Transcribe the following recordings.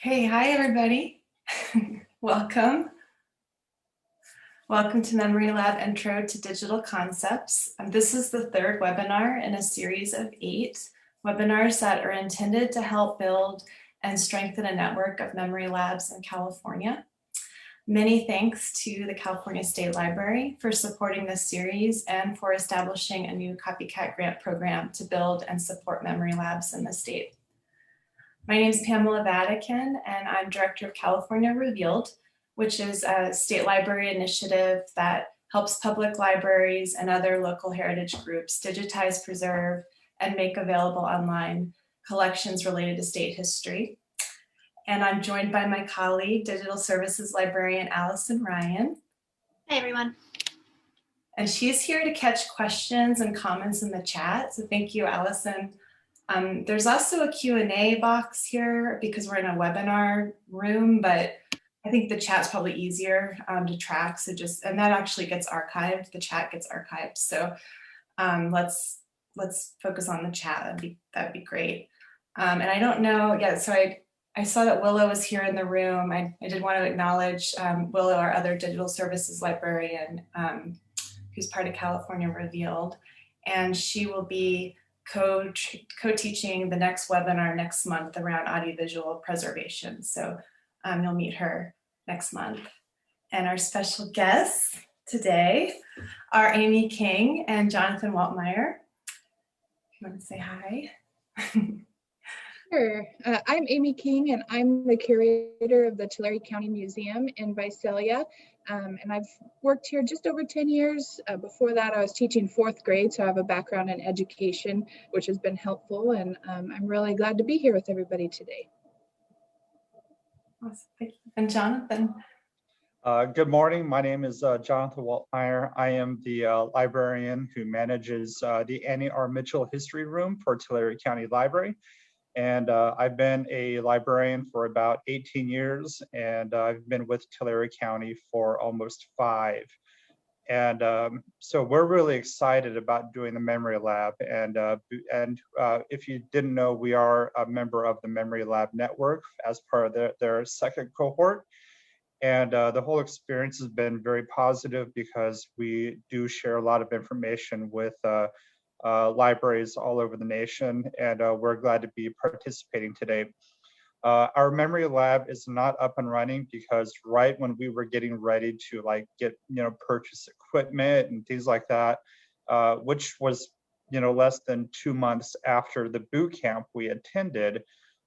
Okay, hi everybody. Welcome. Welcome to Memory Lab Intro to Digital Concepts. This is the third webinar in a series of 8 webinars that are intended to help build and strengthen a network of memory labs in California. Many thanks to the California State Library for supporting this series and for establishing a new CopyCat grant program to build and support memory labs in the state. My name is Pamela Vadakan, and I'm Director of California Revealed, which is a state library initiative that helps public libraries and other local heritage groups digitize, preserve, and make available online collections related to state history. And I'm joined by my colleague, Digital Services Librarian Allison Ryan. Hi, everyone. And she's here to catch questions and comments in the chat. So thank you, Allison. There's also a Q&A box here because we're in a webinar room, but I think the chat's probably easier to track. So and that actually gets archived. The chat gets archived. So let's focus on the chat. That'd be great. And I don't know, so I saw that Willow was here in the room. I did want to acknowledge Willow, our other digital services librarian, who's part of California Revealed, and she will be co-teaching the next webinar next month around audiovisual preservation. So you'll meet her next month. And our special guests today are Amy King and Jonathan Waltmeyer. You want to say hi? Sure. I'm Amy King, and I'm the curator of the Tulare County Museum in Visalia. And I've worked here just over 10 years. Before that, I was teaching 4th grade, so I have a background in education, which has been helpful. And I'm really glad to be here with everybody today. Awesome. Thank you. And Jonathan? Good morning. My name is Jonathan Waltmire. I am the librarian who manages the Annie R. Mitchell History Room for Tulare County Library. And I've been a librarian for about 18 years, and I've been with Tulare County for almost 5. And so we're really excited about doing the Memory Lab. And if you didn't know, we are a member of the Memory Lab Network as part of their second cohort. And the whole experience has been very positive because we do share a lot of information with libraries all over the nation, and we're glad to be participating today. Our memory lab is not up and running because right when we were getting ready to purchase equipment and things like that, which was less than 2 months after the boot camp we attended,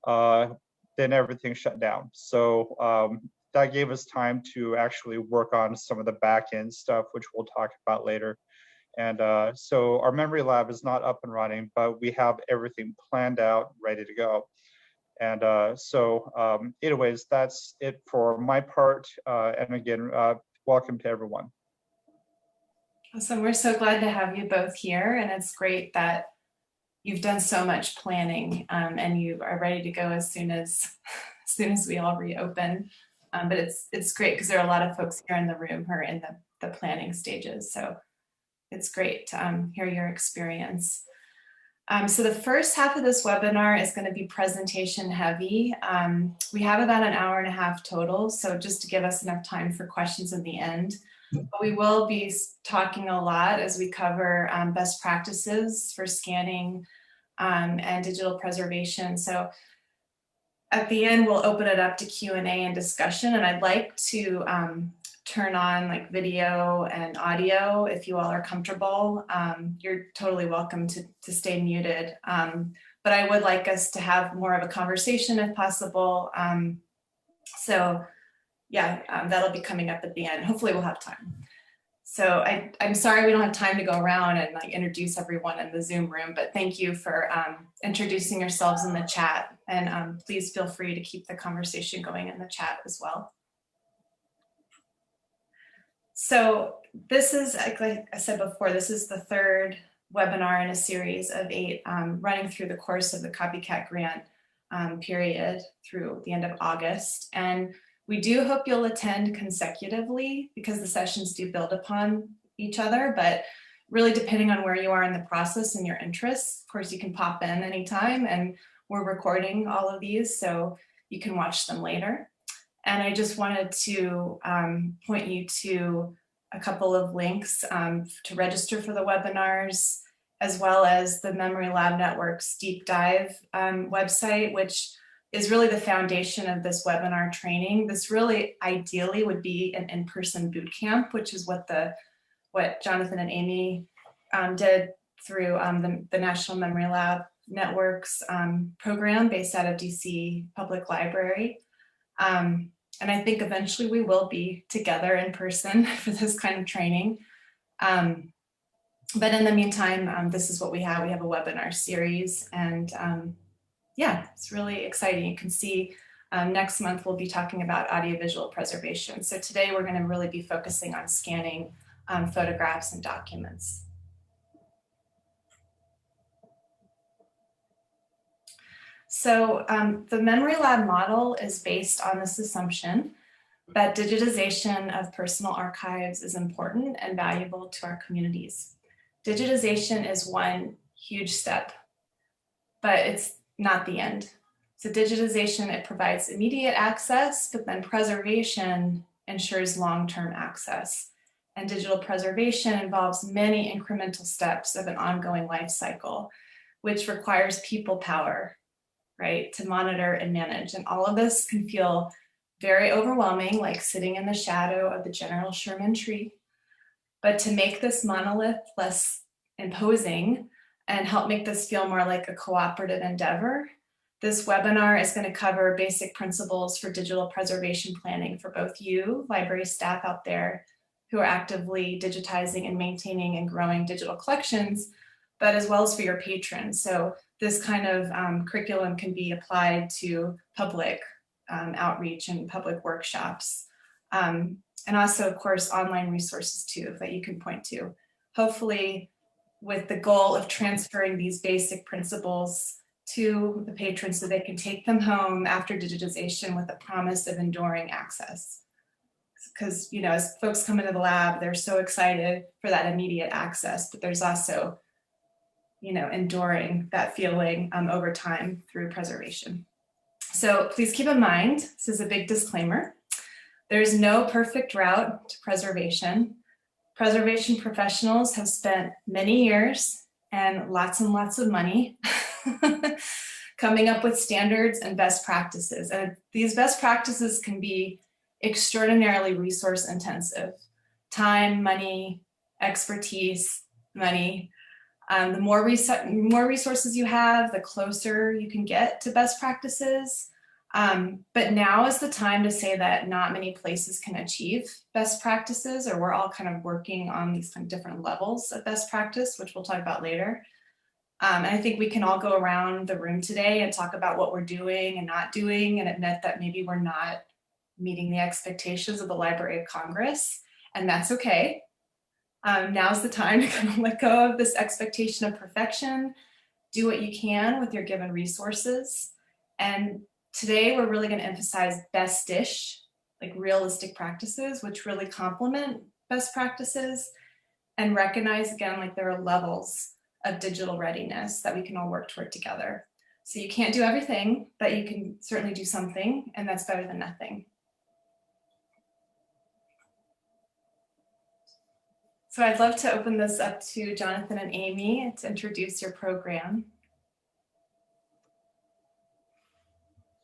then everything shut down. So that gave us time to actually work on some of the back end stuff, which we'll talk about later. And so our memory lab is not up and running, but we have everything planned out, ready to go. And anyways, that's it for my part. And again, welcome to everyone. Awesome. We're so glad to have you both here. And it's great that you've done so much planning and you are ready to go as soon as we all reopen. But it's great because there are a lot of folks here in the room who are in the planning stages. So it's great to hear your experience. So the first half of this webinar is going to be presentation heavy. We have about an hour and a half total, so just to give us enough time for questions in the end. But we will be talking a lot as we cover best practices for scanning and digital preservation. So at the end, we'll open it up to Q&A and discussion, and I'd like to turn on video and audio if you all are comfortable. You're totally welcome to stay muted. But I would like us to have more of a conversation if possible. So yeah, that'll be coming up at the end. Hopefully we'll have time. So I'm sorry we don't have time to go around and introduce everyone in the Zoom room, but thank you for introducing yourselves in the chat. And please feel free to keep the conversation going in the chat as well. So this is, like I said before, this is the third webinar in a series of 8 running through the course of the CopyCat grant period through the end of August. And we do hope you'll attend consecutively because the sessions do build upon each other, but really depending on where you are in the process and your interests, of course you can pop in anytime, and we're recording all of these. So you can watch them later. And I just wanted to point you to a couple of links to register for the webinars, as well as the Memory Lab Network's deep dive website, which is really the foundation of this webinar training. This really ideally would be an in-person boot camp, which is what Jonathan and Amy did through the National Memory Lab Network's program based out of DC Public Library. And I think eventually we will be together in person for this kind of training. But in the meantime, this is what we have. We have a webinar series, and yeah, it's really exciting. You can see next month we'll be talking about audiovisual preservation. So today we're going to really be focusing on scanning photographs and documents. So the Memory Lab model is based on this assumption that digitization of personal archives is important and valuable to our communities. Digitization is one huge step, but it's not the end. So digitization, it provides immediate access, but then preservation ensures long-term access. And digital preservation involves many incremental steps of an ongoing life cycle, which requires people power, right, to monitor and manage. And all of this can feel very overwhelming, like sitting in the shadow of the General Sherman tree. But to make this monolith less imposing and help make this feel more like a cooperative endeavor, this webinar is going to cover basic principles for digital preservation planning for both you, library staff out there who are actively digitizing and maintaining and growing digital collections, but as well as for your patrons. So this kind of curriculum can be applied to public outreach and public workshops. And also, of course, online resources too that you can point to. Hopefully, with the goal of transferring these basic principles to the patrons so they can take them home after digitization with a promise of enduring access. Because, you know, as folks come into the lab, they're so excited for that immediate access, but there's also, you know, enduring that feeling over time through preservation. So please keep in mind, this is a big disclaimer. There's no perfect route to preservation. Preservation professionals have spent many years and lots of money coming up with standards and best practices. And these best practices can be extraordinarily resource intensive. Time, money, expertise, money. The more resources you have, the closer you can get to best practices. But now is the time to say that not many places can achieve best practices, or we're all kind of working on these kind of different levels of best practice, which we'll talk about later. And I think we can all go around the room today and talk about what we're doing and not doing and admit that maybe we're not meeting the expectations of the Library of Congress, and that's okay. Now's the time to kind of let go of this expectation of perfection, do what you can with your given resources. And today we're really going to emphasize best-ish, like realistic practices, which really complement best practices, and recognize again, like there are levels of digital readiness that we can all work toward together. So you can't do everything, but you can certainly do something, and that's better than nothing. So I'd love to open this up to Jonathan and Amy to introduce your program.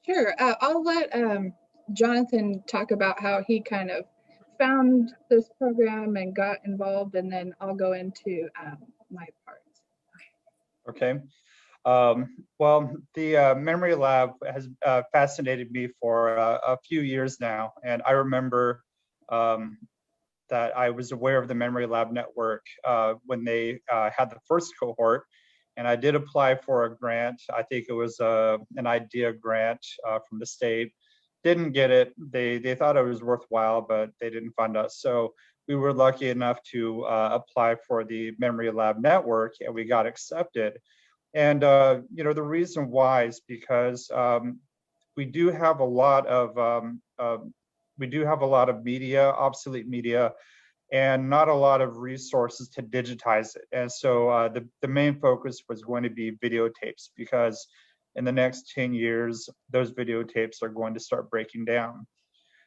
Sure, I'll let Jonathan talk about how he kind of found this program and got involved, and then I'll go into my part. Okay. Well, the Memory Lab has fascinated me for a few years now, and I remember that I was aware of the Memory Lab Network when they had the first cohort, and I did apply for a grant. I think it was an idea grant from the state. Didn't get it. They thought it was worthwhile, but they didn't fund us. So we were lucky enough to apply for the Memory Lab Network, and we got accepted. And you know, the reason why is because we do have a lot of media, obsolete media, and not a lot of resources to digitize it. And so the main focus was going to be videotapes, because in the next 10 years, those videotapes are going to start breaking down.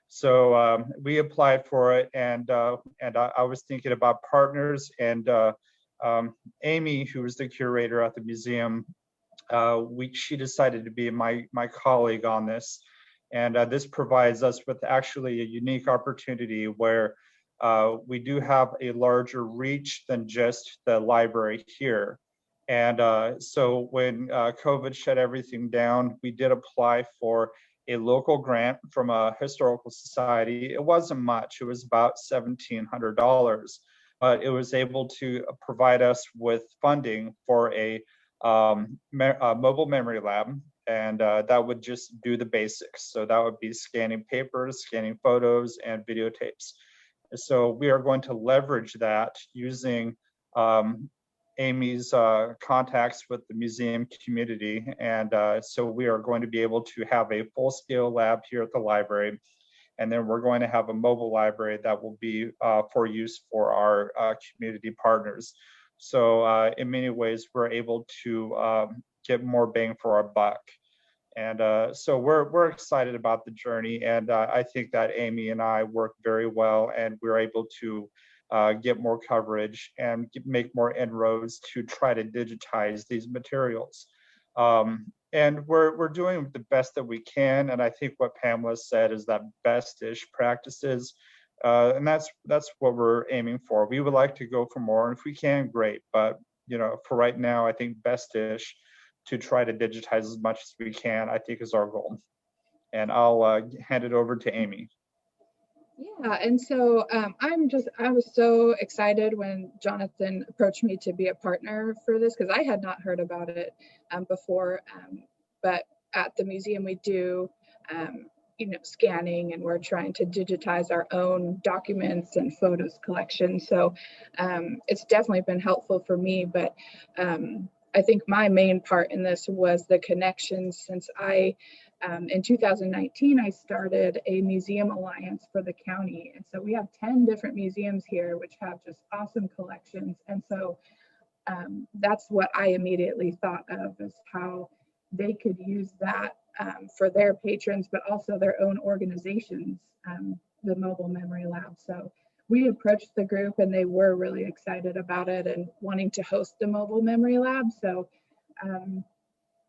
So we applied for it, and I was thinking about partners, and Amy, who was the curator at the museum, she decided to be my colleague on this. And this provides us with actually a unique opportunity where we do have a larger reach than just the library here. And so when COVID shut everything down, we did apply for a local grant from a historical society. It wasn't much, it was about $1,700, but it was able to provide us with funding for a mobile memory lab, and that would just do the basics. So that would be scanning papers, scanning photos, and videotapes. So we are going to leverage that using Amy's contacts with the museum community. And so we are going to be able to have a full-scale lab here at the library. And then we're going to have a mobile library that will be for use for our community partners. So in many ways, we're able to get more bang for our buck. And so we're excited about the journey. And I think that Amy and I work very well, and we're able to get more coverage and make more inroads to try to digitize these materials. And we're doing the best that we can. And I think what Pamela said is that best-ish practices. And that's what we're aiming for. We would like to go for more, and if we can, great. But for right now, I think best-ish to try to digitize as much as we can, I think, is our goal. And I'll hand it over to Amy. Yeah, and so I was so excited when Jonathan approached me to be a partner for this, because I had not heard about it before. But at the museum, we do scanning, and we're trying to digitize our own documents and photos collection. So it's definitely been helpful for me. But I think my main part in this was the connections, since in 2019, I started a museum alliance for the county. And so we have 10 different museums here, which have just awesome collections. And so that's what I immediately thought of, as how they could use that for their patrons, but also their own organizations, the mobile memory lab. So we approached the group, and they were really excited about it and wanting to host the mobile memory lab. So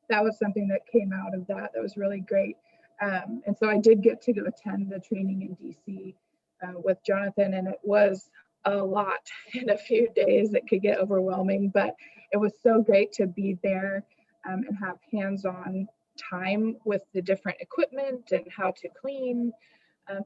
that was something that came out of that. That was really great. And so I did get to go attend the training in DC with Jonathan, and it was a lot in a few days. It could get overwhelming, but it was so great to be there and have hands-on time with the different equipment and how to clean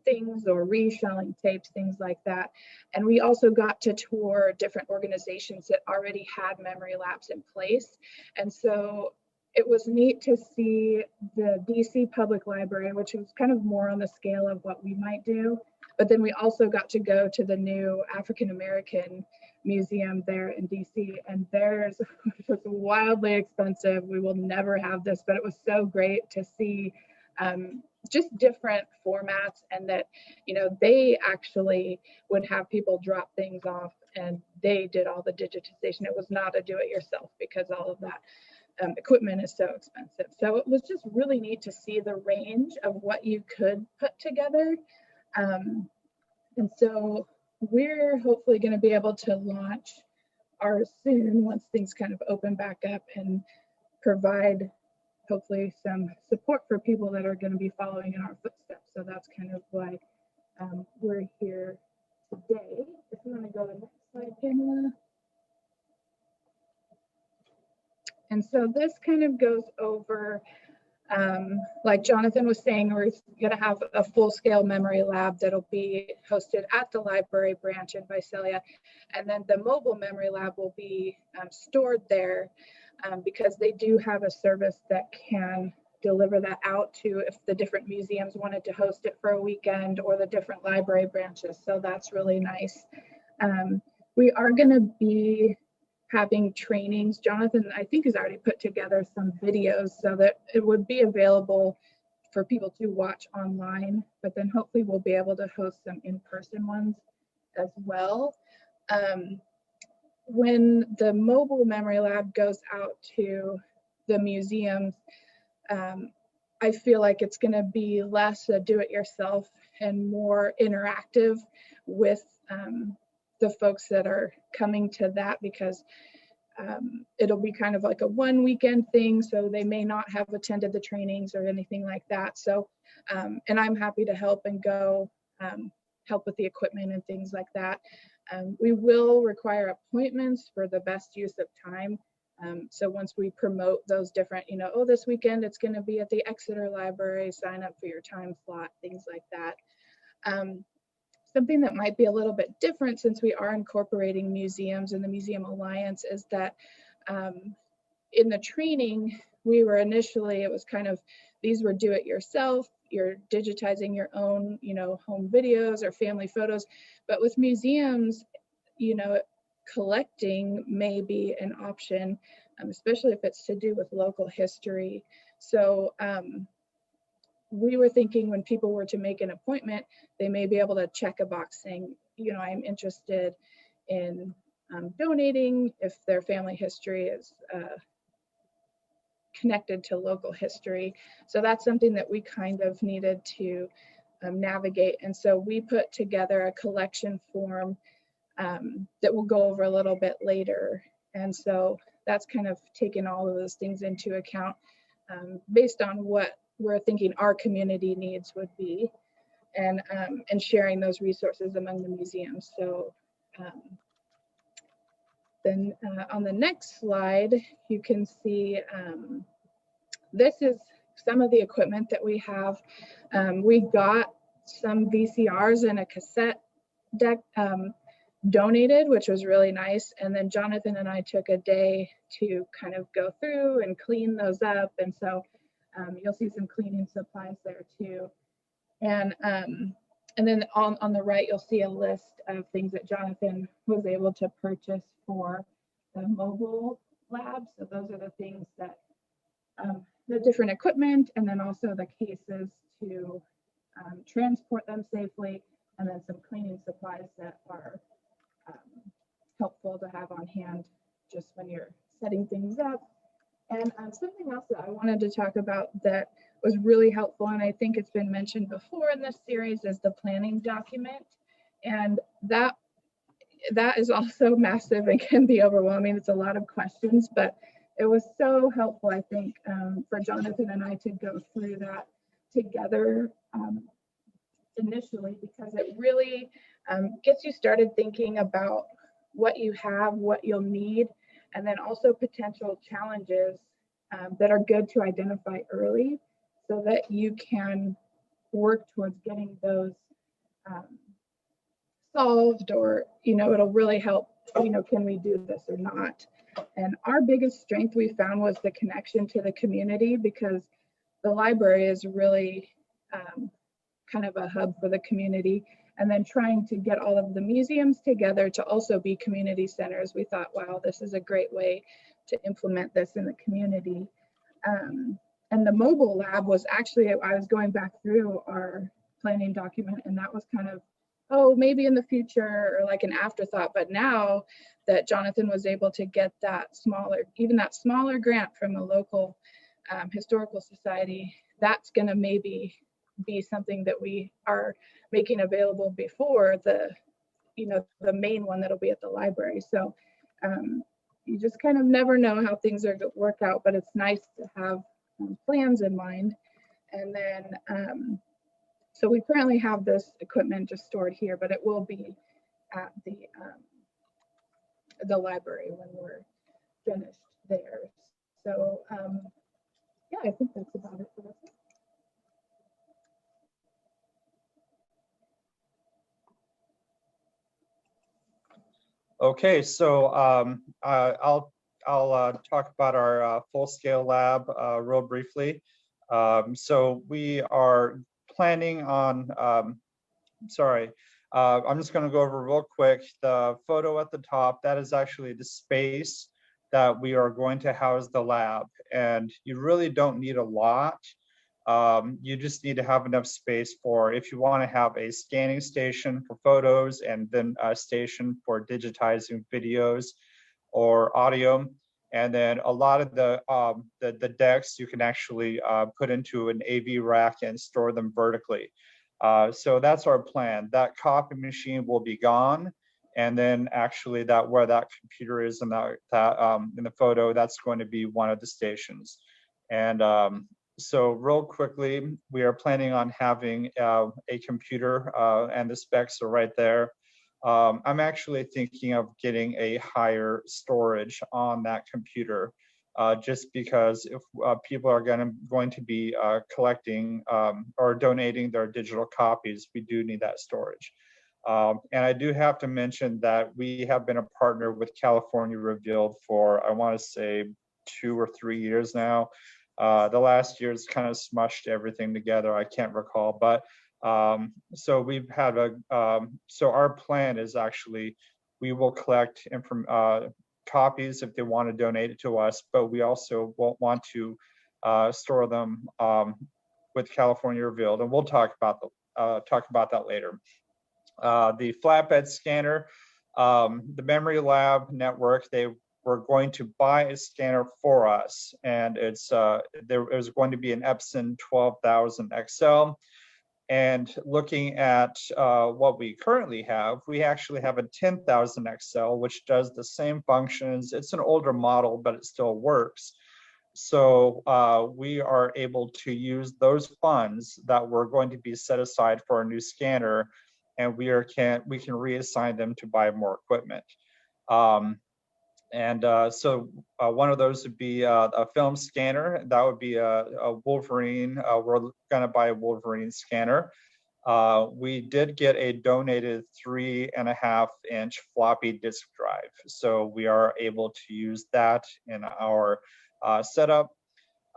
things or reshelling tapes, things like that. And we also got to tour different organizations that already had memory labs in place. And so it was neat to see the DC Public Library, which was kind of more on the scale of what we might do. But then we also got to go to the new African American Museum there in DC, and theirs was wildly expensive. We will never have this, but it was so great to see just different formats, and that they actually would have people drop things off, and they did all the digitization. It was not a do-it-yourself, because all of that equipment is so expensive. So it was just really neat to see the range of what you could put together. And so we're hopefully going to be able to launch ours soon, once things kind of open back up, and provide hopefully some support for people that are going to be following in our footsteps. So that's kind of why we're here today. If you want to go to the next slide, Pamela. And so this kind of goes over, like Jonathan was saying, we're going to have a full-scale memory lab that'll be hosted at the library branch in Visalia. And then the mobile memory lab will be stored there because they do have a service that can deliver that out to, if the different museums wanted to host it for a weekend, or the different library branches. So that's really nice. We are going to be having trainings. Jonathan, I think, has already put together some videos so that it would be available for people to watch online, but then hopefully we'll be able to host some in-person ones as well. When the mobile memory lab goes out to the museums, I feel like it's going to be less a do-it-yourself and more interactive with the folks that are coming to that, because it'll be kind of like a one weekend thing, so they may not have attended the trainings or anything like that. So, and I'm happy to help and go help with the equipment and things like that. We will require appointments for the best use of time. So once we promote those different, you know, oh, this weekend it's going to be at the Exeter Library, sign up for your time slot, things like that. Something that might be a little bit different, since we are incorporating museums in the Museum Alliance, is that in the training, we were initially, it was kind of, these were do it yourself, you're digitizing your own, you know, home videos or family photos. But with museums, you know, collecting may be an option, especially if it's to do with local history. So we were thinking when people were to make an appointment, they may be able to check a box saying, you know, I'm interested in donating if their family history is connected to local history. So that's something that we kind of needed to navigate. And so we put together a collection form that we'll go over a little bit later. And so that's kind of taken all of those things into account based on what we're thinking our community needs would be, and sharing those resources among the museums. So then on the next slide, you can see this is some of the equipment that we have. We got some VCRs and a cassette deck donated, which was really nice. And then Jonathan and I took a day to kind of go through and clean those up. And so you'll see some cleaning supplies there too. And then on the right, you'll see a list of things that Jonathan was able to purchase for the mobile lab. So those are the things that, the different equipment, and then also the cases to transport them safely, and then some cleaning supplies that are helpful to have on hand just when you're setting things up. And something else that I wanted to talk about that was really helpful, and I think it's been mentioned before in this series, is the planning document. And that is also massive and can be overwhelming. It's a lot of questions, but it was so helpful, I think, for Jonathan and I to go through that together initially, because it really gets you started thinking about what you have, what you'll need, and then also potential challenges that are good to identify early so that you can work towards getting those solved, or, you know, it'll really help, you know, can we do this or not? And our biggest strength we found was the connection to the community, because the library is really kind of a hub for the community. And then trying to get all of the museums together to also be community centers, we thought, wow, this is a great way to implement this in the community. And the mobile lab was actually, I was going back through our planning document, and that was kind of, oh, maybe in the future, or like an afterthought. But now that Jonathan was able to get that smaller, even that smaller grant from a local historical society, that's going to maybe be something that we are making available before the, you know, the main one that'll be at the library. So you just kind of never know how things are going to work out, but it's nice to have plans in mind. And then so we currently have this equipment just stored here, but it will be at the library when we're finished there. So yeah, I think that's about it for this. Okay, so I'll talk about our full-scale lab real briefly. So we are planning on, I'm just going to go over real quick. The photo at the top, that is actually the space that we are going to house the lab. And you really don't need a lot. You just need to have enough space for, if you want to have a scanning station for photos and then a station for digitizing videos or audio. And then a lot of the decks you can actually put into an AV rack and store them vertically. So that's our plan. That copy machine will be gone. And then actually that where that computer is in in the photo, that's going to be one of the stations. And so real quickly, we are planning on having a computer and the specs are right there. I'm actually thinking of getting a higher storage on that computer, just because if people are going to be collecting or donating their digital copies, we do need that storage. And I do have to mention that we have been a partner with California Revealed for, I want to say, 2 or 3 years now. The last year's kind of smushed everything together. I can't recall, but so we've had so our plan is actually we will collect copies if they want to donate it to us, but we also won't want to store them with California Revealed, and we'll talk about that later. The Flatbed Scanner, the Memory Lab network, they were going to buy a scanner for us, and there is going to be an Epson 12,000 XL. And looking at what we currently have, we actually have a 10,000 XL, which does the same functions. It's an older model, but it still works. So we are able to use those funds that were going to be set aside for a new scanner, and we can reassign them to buy more equipment. So one of those would be a film scanner. That would be a Wolverine. We're going to buy a Wolverine scanner. We did get a donated 3.5-inch floppy disk drive. So we are able to use that in our setup.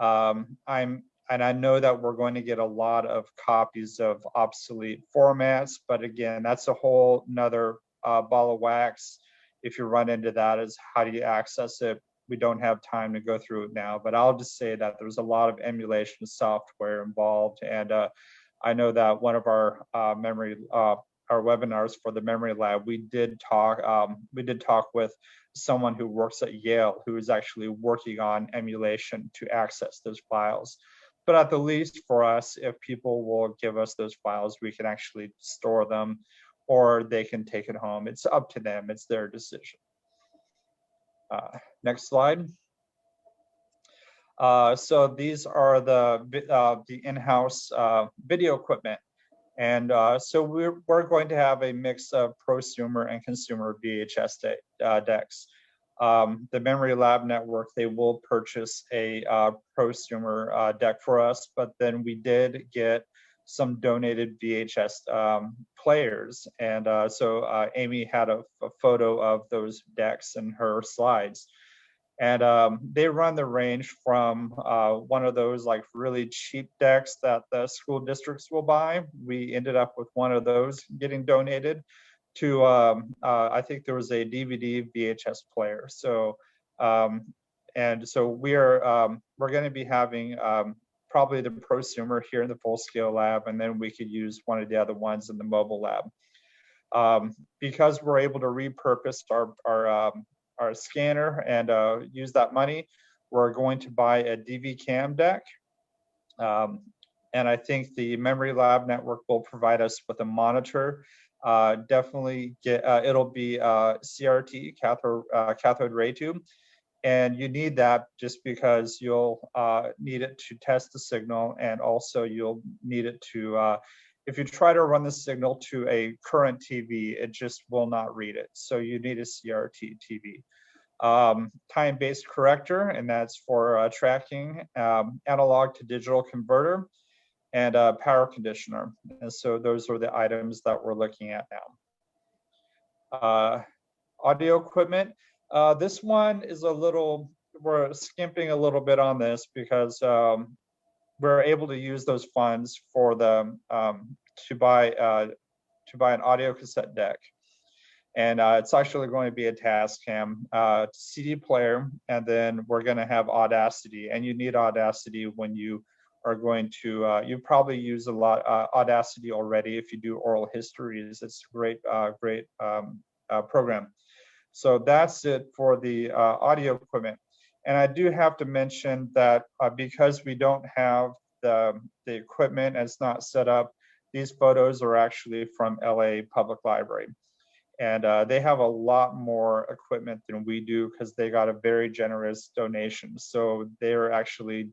And I know that we're going to get a lot of copies of obsolete formats, but again, that's a whole nother ball of wax. If you run into that, is how do you access it? We don't have time to go through it now, but I'll just say that there's a lot of emulation software involved. And I know that one of our our webinars for the Memory Lab, we did talk with someone who works at Yale, who is actually working on emulation to access those files. But at the least for us, if people will give us those files, we can actually store them, or they can take it home. It's up to them. It's their decision. Next slide. So these are the in-house video equipment. And so we're going to have a mix of prosumer and consumer VHS decks. The Memory Lab network, they will purchase a prosumer deck for us, but then we did get some donated VHS players. And so Amy had a photo of those decks in her slides. And they run the range from one of those like really cheap decks that the school districts will buy. We ended up with one of those getting donated to, I think there was a DVD VHS player. So, and so we're going to be having probably the prosumer here in the full scale lab, and then we could use one of the other ones in the mobile lab. Because we're able to repurpose our scanner and use that money, we're going to buy a DV cam deck. And I think the Memory Lab network will provide us with a monitor. Definitely it'll be CRT, cathode ray tube. And you need that just because you'll need it to test the signal, and also you'll need it to, if you try to run the signal to a current TV, it just will not read it. So you need a CRT TV. Time-based corrector, and that's for tracking, analog to digital converter, and power conditioner. And so those are the items that we're looking at now. Audio equipment. This one is we're skimping a little bit on this because we're able to use those funds for to buy an audio cassette deck. And it's actually going to be a Tascam CD player, and then we're going to have Audacity. And you need Audacity when you are going to, you probably use a lot Audacity already if you do oral histories. It's a great program. So that's it for the audio equipment. And I do have to mention that because we don't have the equipment and it's not set up, these photos are actually from LA Public Library. And they have a lot more equipment than we do because they got a very generous donation. So they're actually,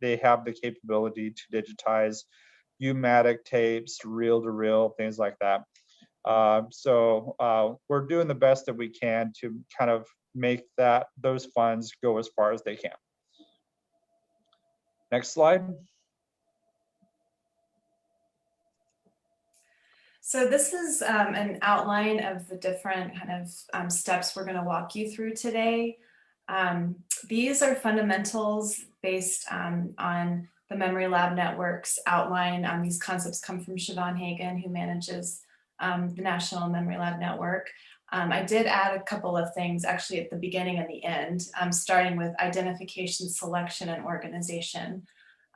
they have the capability to digitize U-matic tapes, reel-to-reel, things like that. So we're doing the best that we can to kind of make those funds go as far as they can. Next slide. So this is an outline of the different kind of steps we're going to walk you through today. These are fundamentals based on the Memory Lab Network's outline. These concepts come from Siobhan Hagan, who manages the National Memory Lab Network. I did add a couple of things actually at the beginning and the end, starting with identification, selection, and organization.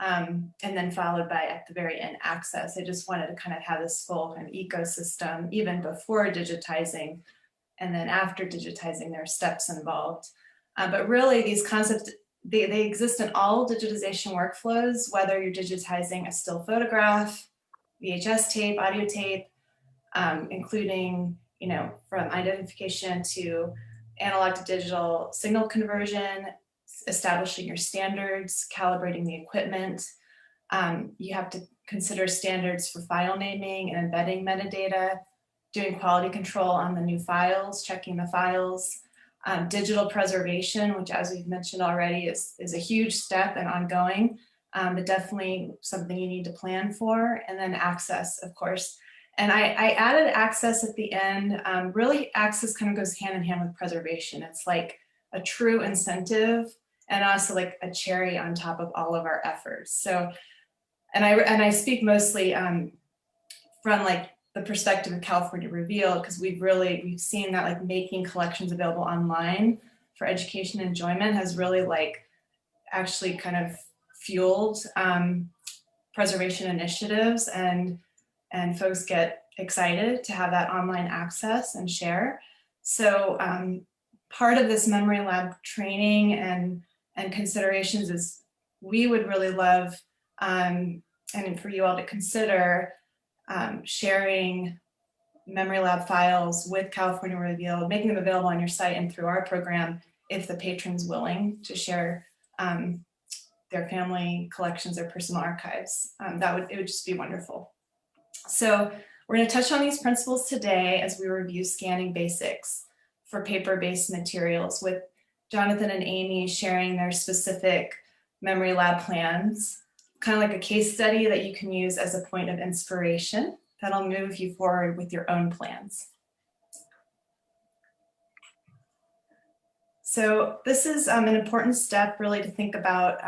And then followed by, at the very end, access. I just wanted to kind of have this full kind of ecosystem, even before digitizing, and then after digitizing, there are steps involved. But really, these concepts, they exist in all digitization workflows, whether you're digitizing a still photograph, VHS tape, audio tape, including, from identification to analog to digital signal conversion, establishing your standards, calibrating the equipment. You have to consider standards for file naming and embedding metadata, doing quality control on the new files, checking the files, digital preservation, which, as we've mentioned already, is a huge step and ongoing, but definitely something you need to plan for. And then access, of course. And I added access at the end. Really, access kind of goes hand in hand with preservation. It's like a true incentive and also like a cherry on top of all of our efforts. So, and I speak mostly from like the perspective of California Reveal, because we've seen that like making collections available online for education and enjoyment has really like actually kind of fueled preservation initiatives, and folks get excited to have that online access and share. So part of this Memory Lab training and considerations is we would really love, and for you all to consider sharing Memory Lab files with California Reveal, making them available on your site and through our program if the patron's willing to share their family collections or personal archives. It would just be wonderful. So we're going to touch on these principles today as we review scanning basics for paper-based materials, with Jonathan and Amy sharing their specific Memory Lab plans, kind of like a case study that you can use as a point of inspiration that'll move you forward with your own plans. So this is an important step really to think about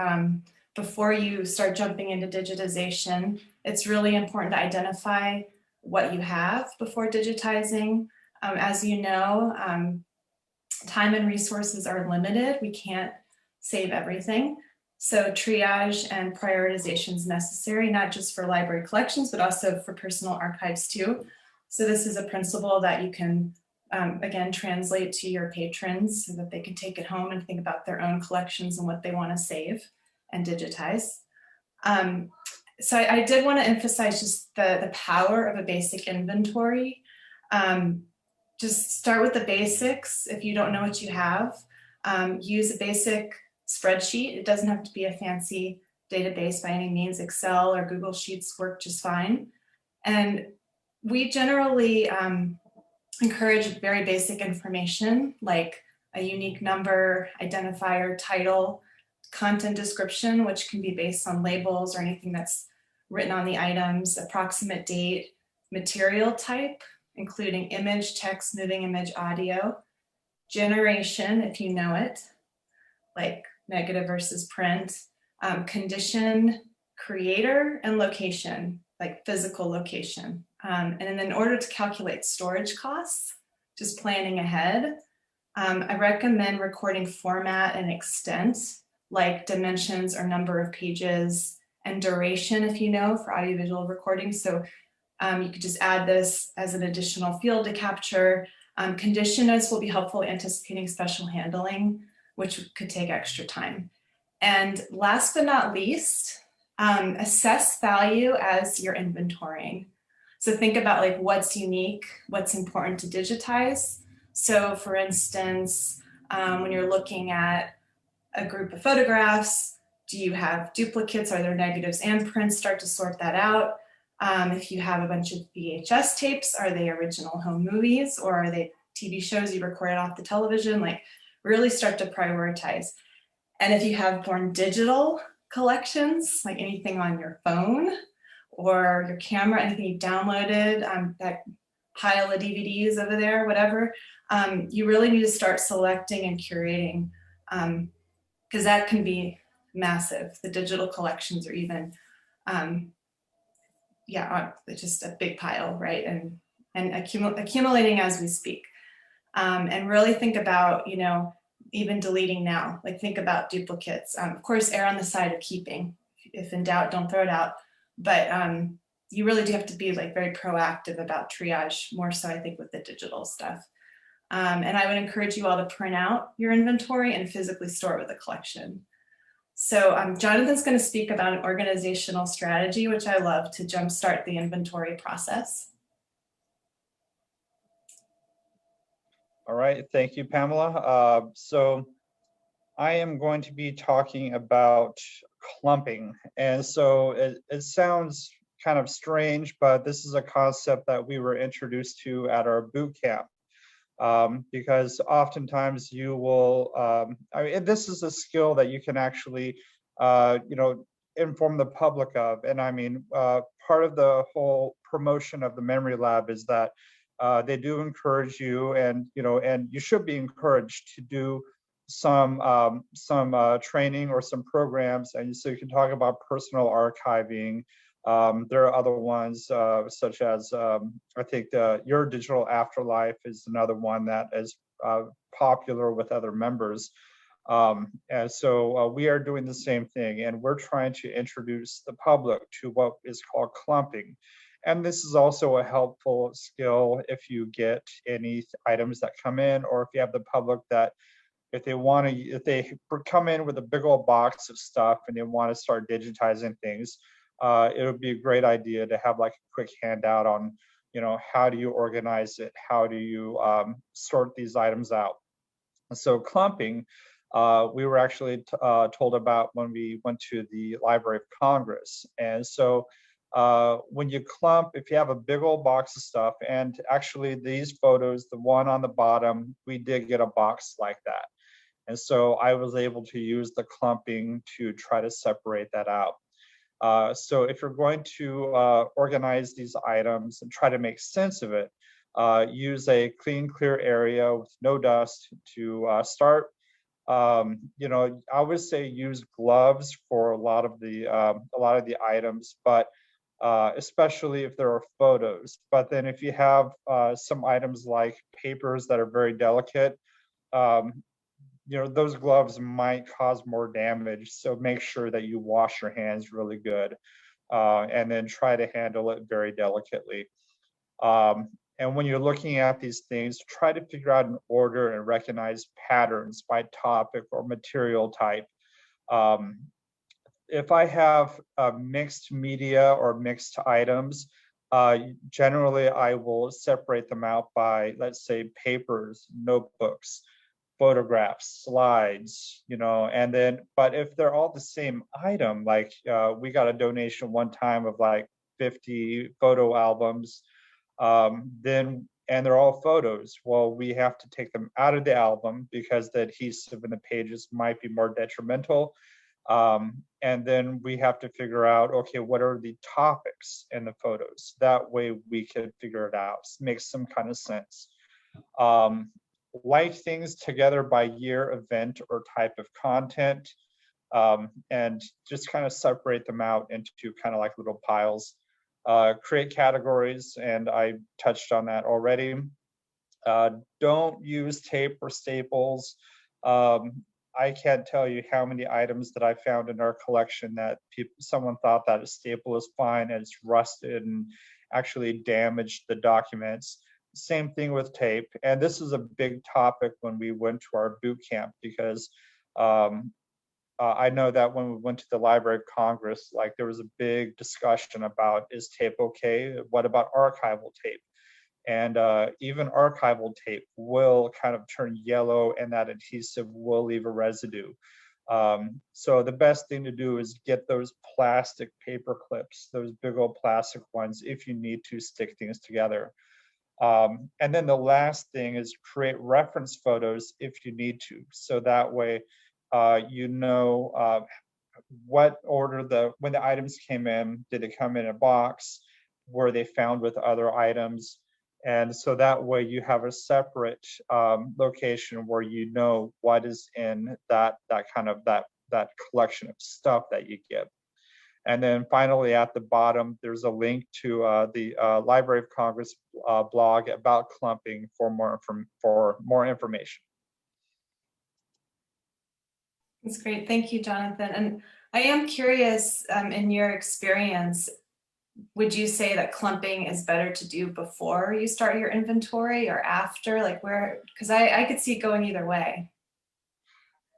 before you start jumping into digitization. It's really important to identify what you have before digitizing. As you know, time and resources are limited. We can't save everything. So triage and prioritization is necessary, not just for library collections, but also for personal archives too. So this is a principle that you can, again, translate to your patrons so that they can take it home and think about their own collections and what they want to save and digitize. So I did want to emphasize just the power of a basic inventory. Just start with the basics. If you don't know what you have, use a basic spreadsheet. It doesn't have to be a fancy database by any means. Excel or Google Sheets work just fine. And we generally encourage very basic information like a unique number, identifier, title, content description, which can be based on labels or anything that's written on the items, approximate date, material type, including image, text, moving image, audio, generation, if you know it, like negative versus print, condition, creator, and location, like physical location. And then in order to calculate storage costs, just planning ahead, I recommend recording format and extent, like dimensions or number of pages, and duration, if you know, for audiovisual recording. So you could just add this as an additional field to capture. Condition notes will be helpful anticipating special handling which could take extra time. And last but not least, assess value as you're inventorying. So think about like what's unique, what's important to digitize. So for instance, when you're looking at a group of photographs, do you have duplicates? Are there negatives and prints? Start to sort that out. If you have a bunch of VHS tapes, are they original home movies or are they TV shows you recorded off the television? Like really start to prioritize. And if you have more digital collections, like anything on your phone or your camera, anything you downloaded, that pile of DVDs over there, whatever, you really need to start selecting and curating, because that can be massive. The digital collections are even, just a big pile, right? And accumulating as we speak. And really think about, even deleting now, like think about duplicates. Of course, err on the side of keeping. If in doubt, don't throw it out. But you really do have to be like very proactive about triage, more so I think with the digital stuff. And I would encourage you all to print out your inventory and physically store it with a collection. So Jonathan's going to speak about an organizational strategy, which I love, to jumpstart the inventory process. All right, thank you, Pamela. So I am going to be talking about clumping. And so it sounds kind of strange, but this is a concept that we were introduced to at our boot camp. Because oftentimes you will, this is a skill that you can actually, inform the public of. And I mean, part of the whole promotion of the memory lab is that they do encourage you, and you should be encouraged to do some training or some programs, and so you can talk about personal archiving. There are other ones such as I think Your Digital Afterlife is another one that is popular with other members. And so we are doing the same thing, and we're trying to introduce the public to what is called clumping. And this is also a helpful skill if you get any items that come in, or if you have the public that if they come in with a big old box of stuff and they want to start digitizing things, it would be a great idea to have like a quick handout on, how do you organize it? How do you sort these items out? So clumping, we were actually told about when we went to the Library of Congress. And so when you clump, if you have a big old box of stuff, and actually these photos, the one on the bottom, we did get a box like that. And so I was able to use the clumping to try to separate that out. So if you're going to organize these items and try to make sense of it, use a clean, clear area with no dust to start. I would say use gloves for a lot of the items, but especially if there are photos. But then if you have some items like papers that are very delicate, those gloves might cause more damage. So make sure that you wash your hands really good, and then try to handle it very delicately. And when you're looking at these things, try to figure out an order and recognize patterns by topic or material type. If I have mixed media or mixed items, generally I will separate them out by, let's say, papers, notebooks, photographs, slides, and then, but if they're all the same item, like we got a donation one time of like 50 photo albums, and they're all photos. Well, we have to take them out of the album because the adhesive in the pages might be more detrimental. And then we have to figure out, okay, what are the topics in the photos? That way we can figure it out. Makes some kind of sense. Like things together by year, event, or type of content, and just kind of separate them out into kind of like little piles. Create categories, and I touched on that already. Don't use tape or staples. I can't tell you how many items that I found in our collection that someone thought that a staple is fine and it's rusted and actually damaged the documents. Same thing with tape. And this is a big topic when we went to our boot camp, because Um, I know that when we went to the Library of Congress, like there was a big discussion about, is tape okay? What about archival tape? And even archival tape will kind of turn yellow, and that adhesive will leave a residue. So the best thing to do is get those plastic paper clips, those big old plastic ones, if you need to stick things together. And then the last thing is create reference photos if you need to. So that way, you know what order when the items came in. Did they come in a box? Were they found with other items? And so that way you have a separate location where you know what is in that collection of stuff that you get. And then finally at the bottom, there's a link to the Library of Congress blog about clumping for more information. That's great. Thank you, Jonathan. And I am curious, in your experience, would you say that clumping is better to do before you start your inventory or after? Like where, because I could see it going either way.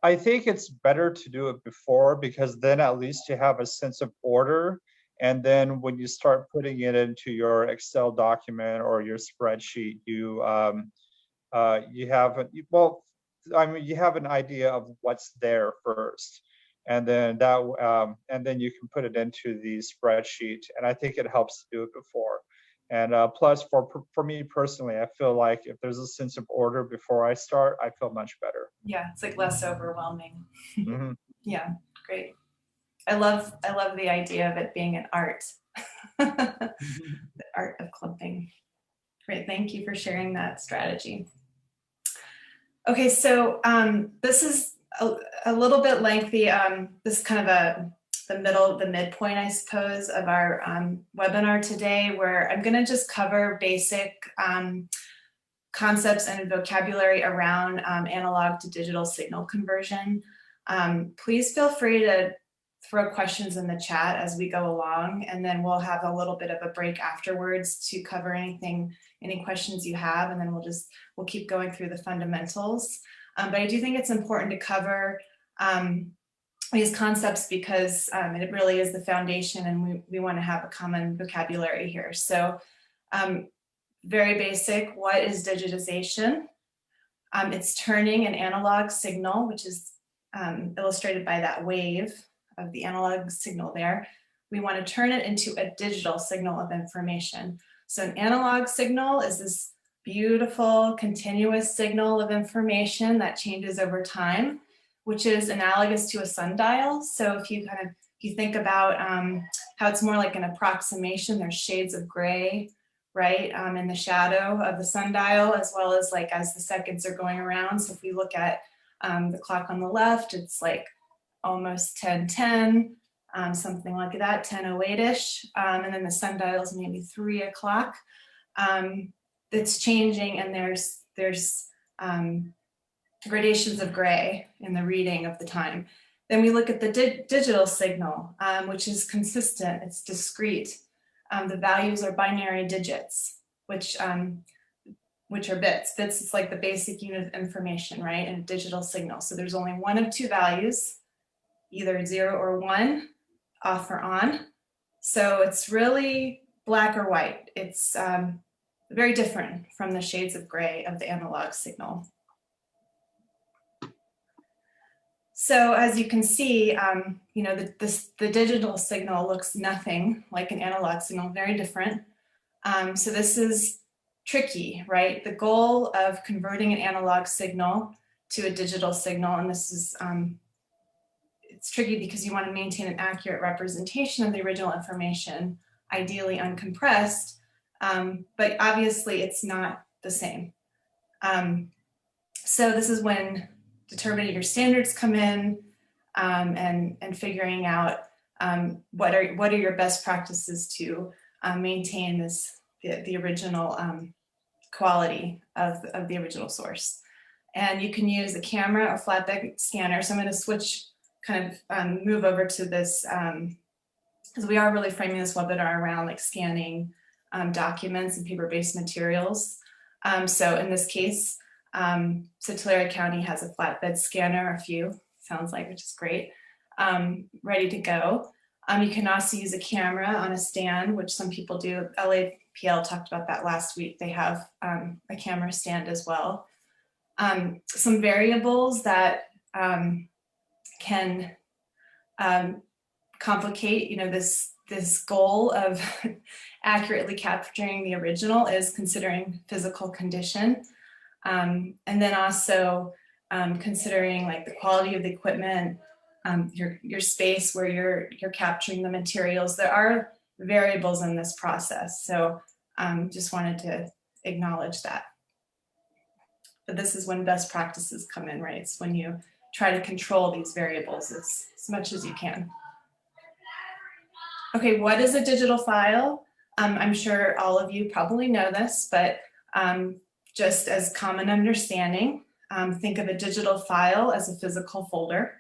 I think it's better to do it before, because then at least you have a sense of order. And then when you start putting it into your Excel document or your spreadsheet, you have you have an idea of what's there first, and then you can put it into the spreadsheet. And I think it helps to do it before. And plus, for me personally, I feel like if there's a sense of order before I start, I feel much better. Yeah, it's like less overwhelming. Mm-hmm. Yeah, great. I love the idea of it being an art. The art of clumping. Great, thank you for sharing that strategy. Okay, so this is a little bit lengthy. This is kind of the midpoint, I suppose, of our webinar today, where I'm going to just cover basic concepts and vocabulary around analog to digital signal conversion. Please feel free to throw questions in the chat as we go along, and then we'll have a little bit of a break afterwards to cover any questions you have, and then we'll keep going through the fundamentals. But I do think it's important to cover these concepts because it really is the foundation, and we want to have a common vocabulary here. So very basic, what is digitization? It's turning an analog signal, which is illustrated by that wave of the analog signal there. We want to turn it into a digital signal of information. So an analog signal is this beautiful continuous signal of information that changes over time, which is analogous to a sundial. So if you think about how it's more like an approximation, there's shades of gray, right, in the shadow of the sundial, as well as like as the seconds are going around. So if we look at the clock on the left, it's like almost 10:10, something like that, 10:08-ish, and then the sundial is maybe 3 o'clock. It's changing, and there's gradations of gray in the reading of the time. Then we look at the digital signal, which is consistent, it's discrete. The values are binary digits, which are bits. Bits is like the basic unit of information, right, in a digital signal. So there's only one of two values, either 0 or 1, off or on. So it's really black or white. It's very different from the shades of gray of the analog signal. So as you can see, the digital signal looks nothing like an analog signal, very different. So this is tricky, right? The goal of converting an analog signal to a digital signal, and this is, it's tricky because you want to maintain an accurate representation of the original information, ideally uncompressed, but obviously it's not the same. So this is when determining your standards come in, and figuring out what are your best practices to maintain the original quality of the original source. And you can use a camera or flatbed scanner. So I'm going to switch, move over to this, because we are really framing this webinar around like scanning documents and paper-based materials. So in this case, so Tulare County has a flatbed scanner, a few, sounds like, which is great, ready to go. You can also use a camera on a stand, which some people do. LAPL talked about that last week. They have a camera stand as well. Some variables that can complicate, this goal of accurately capturing the original is considering physical condition. And then also considering like the quality of the equipment, your space where you're capturing the materials. There are variables in this process. So just wanted to acknowledge that. But this is when best practices come in, right? It's when you try to control these variables as much as you can. Okay, what is a digital file? I'm sure all of you probably know this, but just as common understanding, think of a digital file as a physical folder.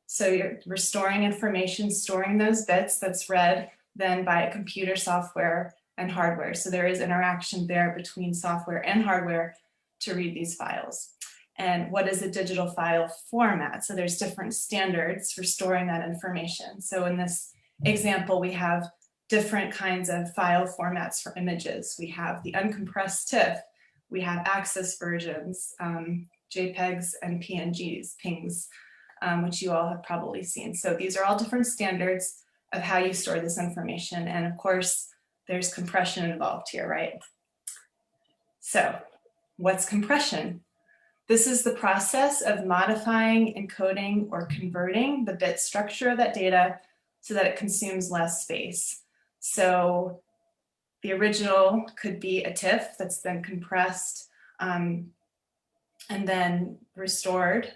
So we're storing information, storing those bits that's read then by computer software and hardware. So there is interaction there between software and hardware to read these files. And what is a digital file format? So there's different standards for storing that information. So in this example, we have different kinds of file formats for images. We have the uncompressed TIFF, we have access versions, JPEGs and PNGs, PNGs, which you all have probably seen. So these are all different standards of how you store this information. And of course, there's compression involved here, right? So what's compression? This is the process of modifying, encoding, or converting the bit structure of that data so that it consumes less space. So the original could be a TIFF that's then compressed and then restored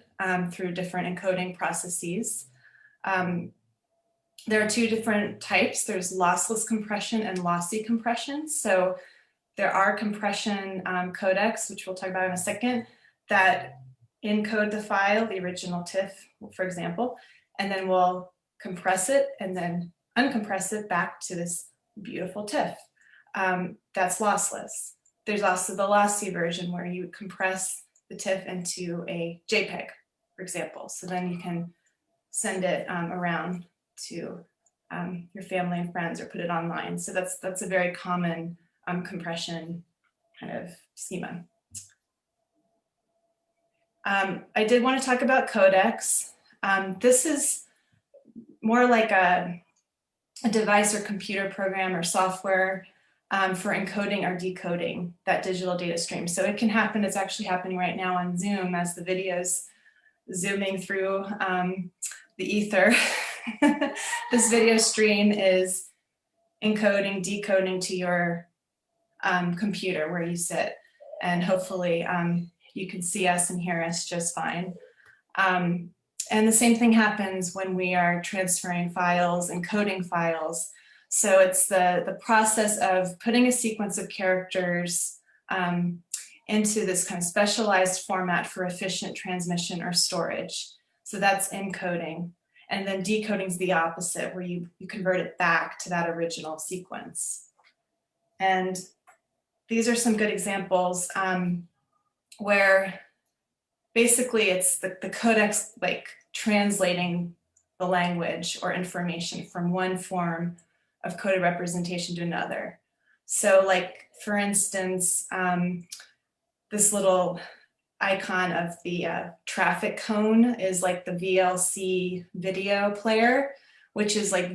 through different encoding processes. There are two different types. There's lossless compression and lossy compression. So there are compression codecs, which we'll talk about in a second, that encode the file, the original TIFF, for example, and then we'll compress it and then uncompress it back to this beautiful TIFF. That's lossless. There's also the lossy version where you compress the TIFF into a JPEG, for example. So then you can send it around to your family and friends or put it online. So that's a very common compression kind of schema. I did want to talk about Codex. This is more like a device or computer program or software for encoding or decoding that digital data stream. So it can happen, it's actually happening right now on Zoom as the video's zooming through the ether. This video stream is encoding, decoding to your computer where you sit, and hopefully you can see us and hear us just fine. And the same thing happens when we are transferring files, encoding files. So it's the process of putting a sequence of characters into this kind of specialized format for efficient transmission or storage. So that's encoding. And then decoding is the opposite, where you convert it back to that original sequence. And these are some good examples where basically it's the Codex like translating the language or information from one form of coded representation to another. So like, for instance, this little icon of the traffic cone is like the VLC video player, which is like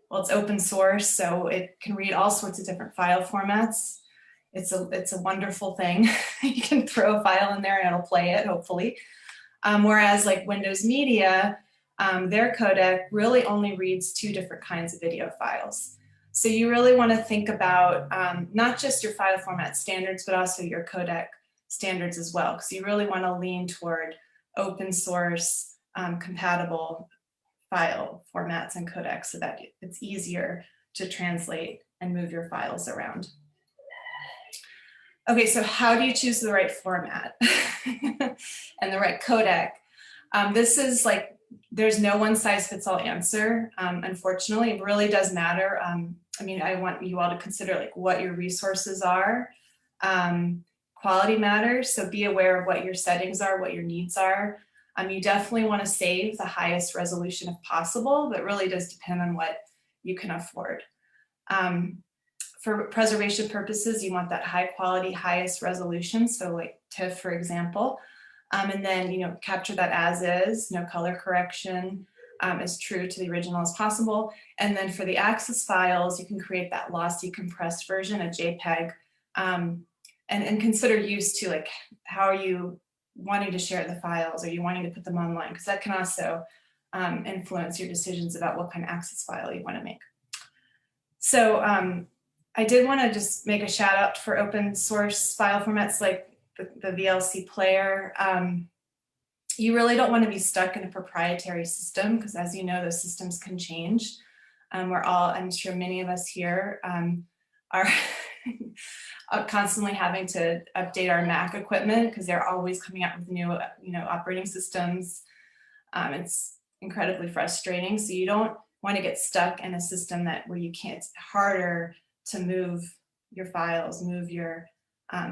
well, it's open source, so it can read all sorts of different file formats. It's a wonderful thing. You can throw a file in there and it'll play it, hopefully. Whereas like Windows Media, their codec really only reads two different kinds of video files. So you really want to think about not just your file format standards, but also your codec standards as well, because you really want to lean toward open source compatible file formats and codecs so that it's easier to translate and move your files around. Okay, so how do you choose the right format and the right codec? This is like, there's no one size fits all answer. Unfortunately, it really does matter. I mean, I want you all to consider like what your resources are. Quality matters, so be aware of what your settings are, what your needs are. You definitely want to save the highest resolution if possible, but it really does depend on what you can afford. For preservation purposes, you want that high quality, highest resolution. So like TIFF, for example, and then, you know, capture that as is, no color correction, as true to the original as possible. And then for the access files, you can create that lossy compressed version, a JPEG, and consider use to, like, how are you wanting to share the files? Are you wanting to put them online? Because that can also influence your decisions about what kind of access file you want to make. So I did want to just make a shout out for open source file formats like the VLC player. You really don't want to be stuck in a proprietary system, because as you know, those systems can change. We're all, I'm sure many of us here are constantly having to update our Mac equipment because they're always coming out with new, operating systems. It's incredibly frustrating. So you don't want to get stuck in a system where you can't. It's harder to move your files, move your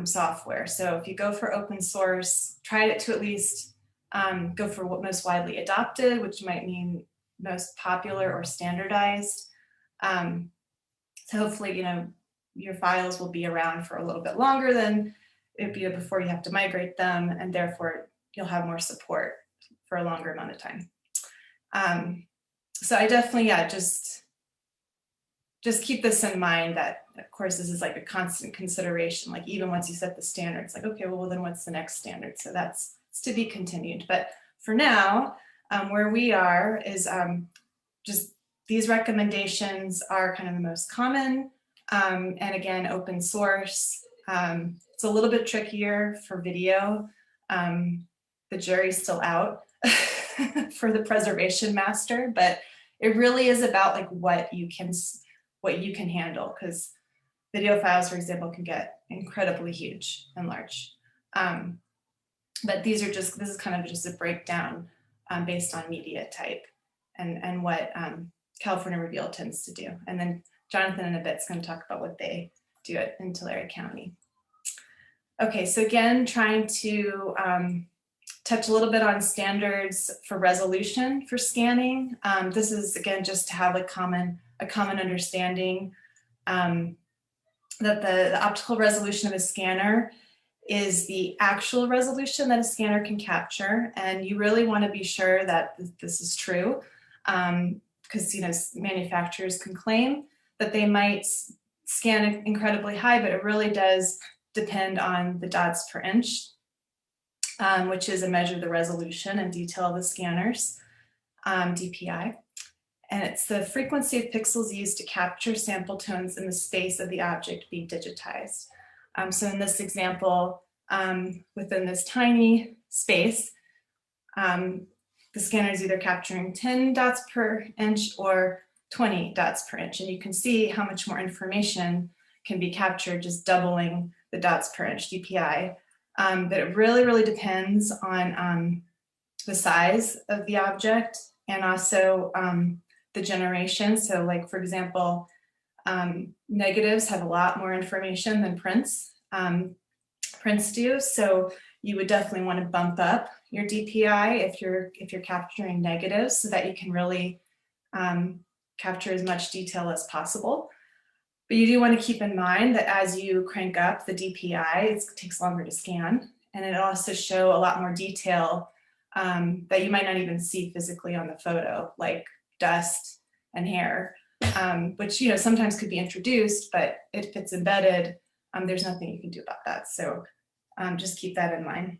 software. So if you go for open source, try it to at least go for what most widely adopted, which might mean most popular or standardized. So hopefully, your files will be around for a little bit longer than it'd be before you have to migrate them, and therefore you'll have more support for a longer amount of time. So I definitely, just keep this in mind that, of course, this is like a constant consideration. Like even once you set the standard, it's like, okay, well then what's the next standard? So it's to be continued. But for now, where we are is just these recommendations are kind of the most common. And again, open source. It's a little bit trickier for video. The jury's still out for the preservation master, but it really is about like what you can handle, because video files, for example, can get incredibly huge and large. But this is kind of just a breakdown based on media type and what California Reveal tends to do. And then Jonathan in a bit is going to talk about what they do in Tulare County. Okay, so again, trying to touch a little bit on standards for resolution for scanning. This is, again, just to have a common understanding that the optical resolution of a scanner is the actual resolution that a scanner can capture. And you really want to be sure that this is true, because manufacturers can claim that they might scan incredibly high, but it really does depend on the dots per inch, which is a measure of the resolution and detail of the scanners, DPI. And it's the frequency of pixels used to capture sample tones in the space of the object being digitized. So in this example, within this tiny space, the scanner is either capturing 10 dots per inch or 20 dots per inch. And you can see how much more information can be captured just doubling the dots per inch DPI. But it really, really depends on the size of the object and also the generation. So like, for example, negatives have a lot more information than prints. Prints do. So you would definitely want to bump up your DPI if you're capturing negatives so that you can really capture as much detail as possible. But you do want to keep in mind that as you crank up the DPI, it takes longer to scan, and it also show a lot more detail that you might not even see physically on the photo, like dust and hair, which sometimes could be introduced, but if it's embedded, there's nothing you can do about that. So just keep that in mind.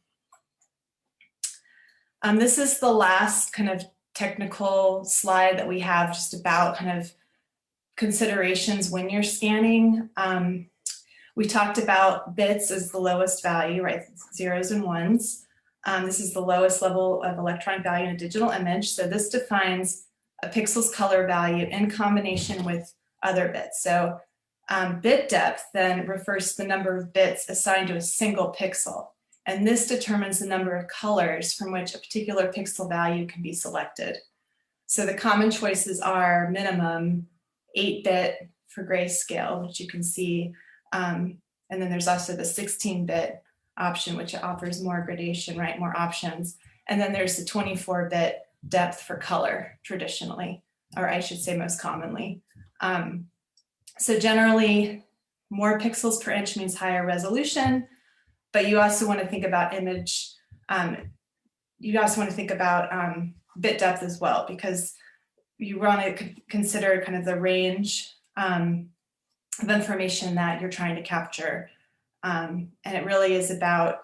This is the last kind of technical slide that we have just about kind of considerations when you're scanning. We talked about bits as the lowest value, right? Zeros and ones. This is the lowest level of electronic value in a digital image. So this defines a pixel's color value in combination with other bits. So bit depth then refers to the number of bits assigned to a single pixel. And this determines the number of colors from which a particular pixel value can be selected. So the common choices are minimum 8-bit for grayscale, which you can see. And then there's also the 16-bit option, which offers more gradation, right? More options. And then there's the 24-bit depth for color traditionally, or I should say most commonly. So generally, more pixels per inch means higher resolution, but you also want to think about image, you also want to think about bit depth as well, because you want to consider kind of the range of information that you're trying to capture. And it really is about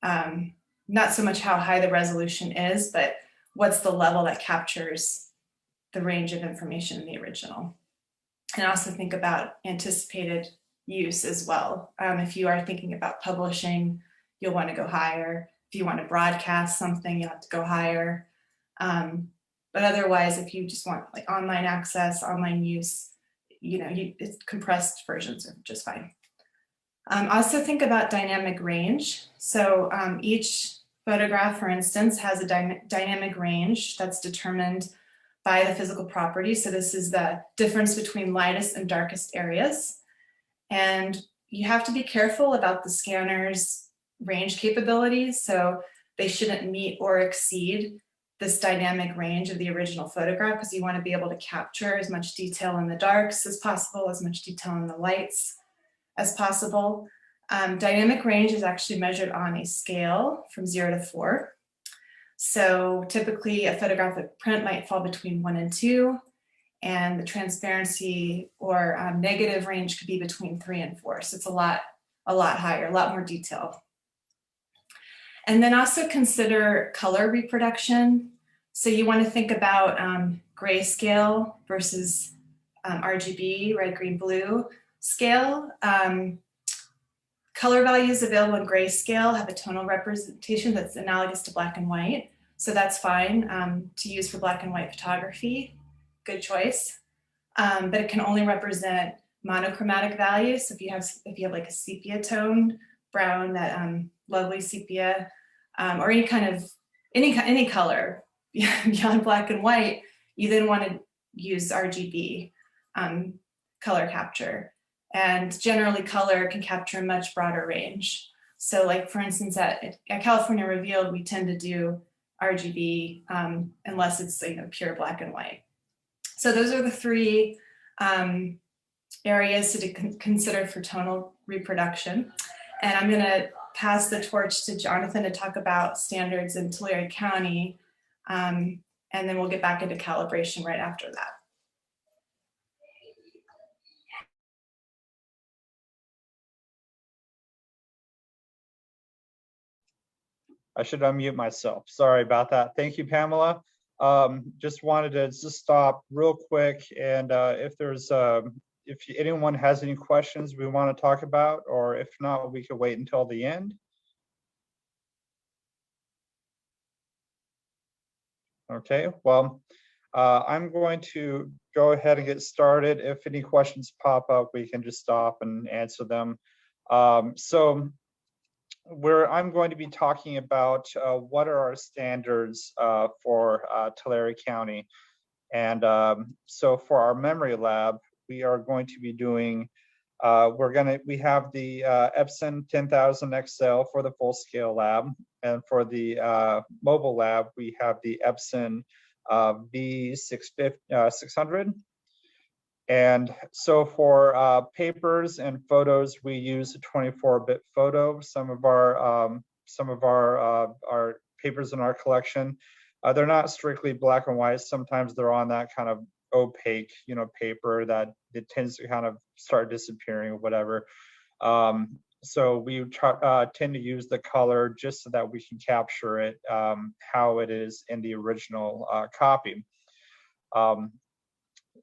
not so much how high the resolution is, but what's the level that captures the range of information in the original. And also think about anticipated use as well. If you are thinking about publishing, you'll want to go higher. If you want to broadcast something, you have to go higher. But otherwise, if you just want like online access, online use, it's compressed versions are just fine. Also think about dynamic range. So each photograph, for instance, has a dynamic range that's determined by the physical properties. So this is the difference between lightest and darkest areas. And you have to be careful about the scanner's range capabilities. So they shouldn't meet or exceed this dynamic range of the original photograph, because you want to be able to capture as much detail in the darks as possible, as much detail in the lights as possible. Dynamic range is actually measured on a scale from 0 to 4. So typically a photographic print might fall between 1 and 2, and the transparency or negative range could be between 3 and 4. So it's a lot higher, a lot more detail. And then also consider color reproduction. So you want to think about grayscale versus RGB, red, green, blue scale. Color values available in grayscale have a tonal representation that's analogous to black and white. So that's fine to use for black and white photography. Good choice. But it can only represent monochromatic values. So if you have like a sepia tone, brown, that lovely sepia, or any color beyond black and white, you then want to use RGB color capture. And generally color can capture a much broader range. So like for instance, at California Revealed, we tend to do RGB unless it's pure black and white. So those are the three areas to consider for tonal reproduction. And I'm gonna pass the torch to Jonathan to talk about standards in Tulare County, and then we'll get back into calibration right after that. I should unmute myself. Sorry about that. Thank you, Pamela. Just wanted to stop real quick, and if anyone has any questions we want to talk about, or if not, we could wait until the end. Okay, well, I'm going to go ahead and get started. If any questions pop up, we can just stop and answer them. I'm going to be talking about what are our standards for Tulare County. And so for our memory lab, we are going to be doing, we have the Epson 10,000 XL for the full scale lab. And for the mobile lab, we have the Epson V600. And so for papers and photos, we use a 24-bit photo. Some of our papers in our collection, they're not strictly black and white. Sometimes they're on that kind of opaque, paper that it tends to kind of start disappearing or whatever. So we tend to use the color just so that we can capture it how it is in the original copy.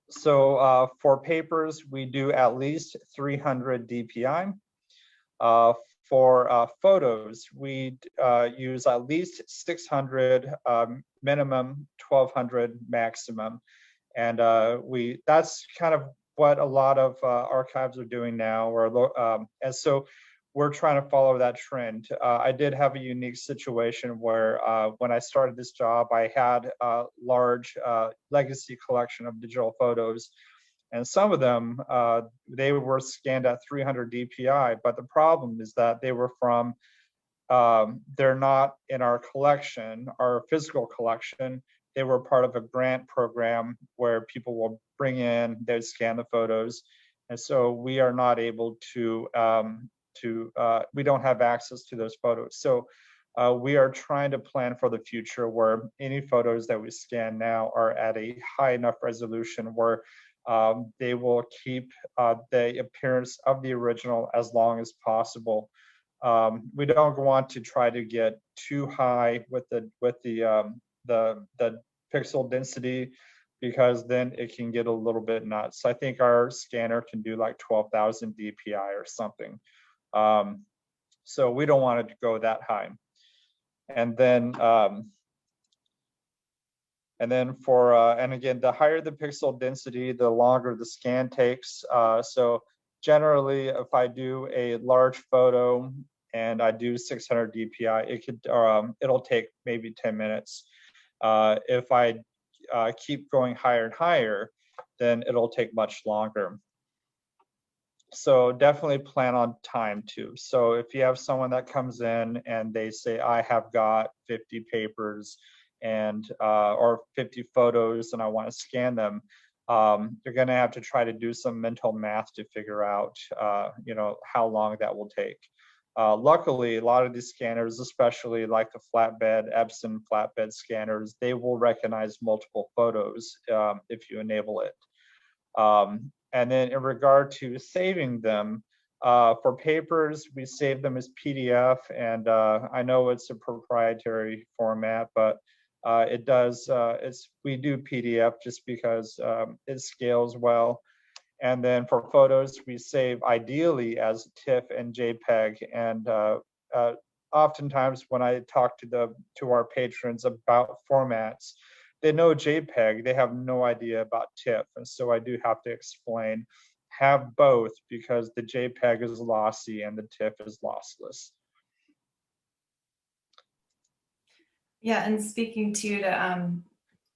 So for papers, we do at least 300 DPI. For photos, we use at least 600 minimum, 1200 maximum. And that's kind of what a lot of archives are doing now. And so we're trying to follow that trend. I did have a unique situation where when I started this job, I had a large legacy collection of digital photos. And some of them, they were scanned at 300 DPI. But the problem is that they were from they're not in our collection, our physical collection. They were part of a grant program where people will bring in, they'd scan the photos. And so we are not able to, we don't have access to those photos. So we are trying to plan for the future where any photos that we scan now are at a high enough resolution where they will keep the appearance of the original as long as possible. We don't want to try to get too high with the pixel density, because then it can get a little bit nuts. I think our scanner can do like 12,000 DPI or something. So we don't want it to go that high. And then and again, the higher the pixel density, the longer the scan takes. So generally, if I do a large photo and I do 600 DPI, it'll take maybe 10 minutes. If I keep going higher and higher, then it'll take much longer. So definitely plan on time too. So if you have someone that comes in and they say, I have got 50 papers and or 50 photos and I want to scan them, you're going to have to try to do some mental math to figure out how long that will take. Luckily, a lot of these scanners, especially like the Epson flatbed scanners, they will recognize multiple photos if you enable it. And then in regard to saving them, for papers, we save them as PDF, and I know it's a proprietary format, but we do PDF just because it scales well. And then for photos, we save ideally as TIFF and JPEG. And oftentimes when I talk to our patrons about formats, they know JPEG, they have no idea about TIFF. And so I do have to explain, have both, because the JPEG is lossy and the TIFF is lossless. Yeah, and speaking to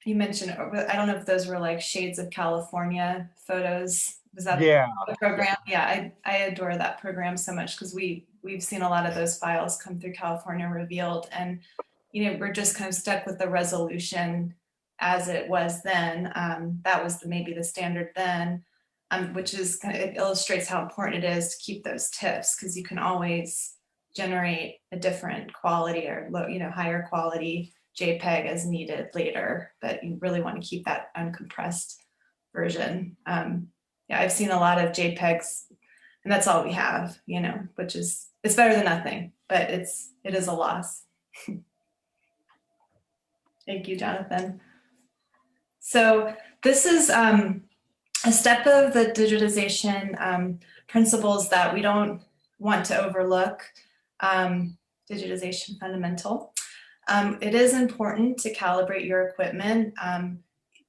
you mentioned, I don't know if those were like Shades of California photos. Was that the program? Yeah, I adore that program so much, because we've seen a lot of those files come through California Revealed, and we're just kind of stuck with the resolution as it was then. That was maybe the standard then, which is it illustrates how important it is to keep those TIFFs, because you can always generate a different quality or higher quality JPEG as needed later, but you really want to keep that uncompressed version. Yeah, I've seen a lot of JPEGs, and that's all we have, which is, it's better than nothing, but it is a loss. Thank you, Jonathan. So this is a step of the digitization principles that we don't want to overlook. Digitization fundamental. It is important to calibrate your equipment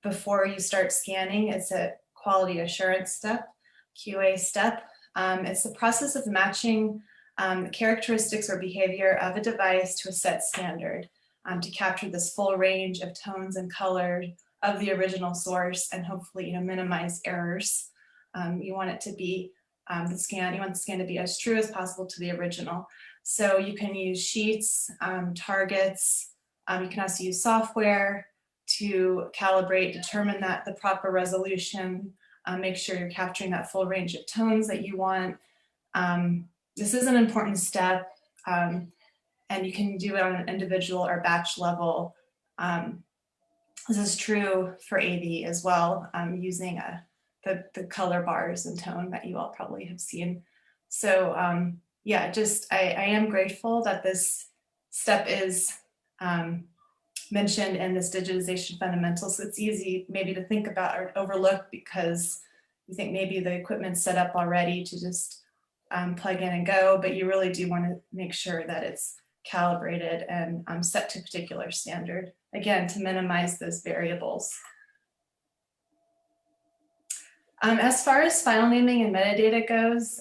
before you start scanning. It's a quality assurance step, QA step. It's the process of matching characteristics or behavior of a device to a set standard to capture this full range of tones and colors of the original source, and hopefully minimize errors. You want it to be you want the scan to be as true as possible to the original. So you can use sheets, targets. You can also use software to calibrate, determine that the proper resolution, make sure you're capturing that full range of tones that you want. This is an important step, and you can do it on an individual or batch level. This is true for AV as well, using the color bars and tone that you all probably have seen. So yeah, I am grateful that this step is mentioned in this digitization fundamentals. So it's easy maybe to think about or overlook, because you think maybe the equipment's set up already to just plug in and go, but you really do want to make sure that it's calibrated and set to a particular standard, again, to minimize those variables. As far as file naming and metadata goes,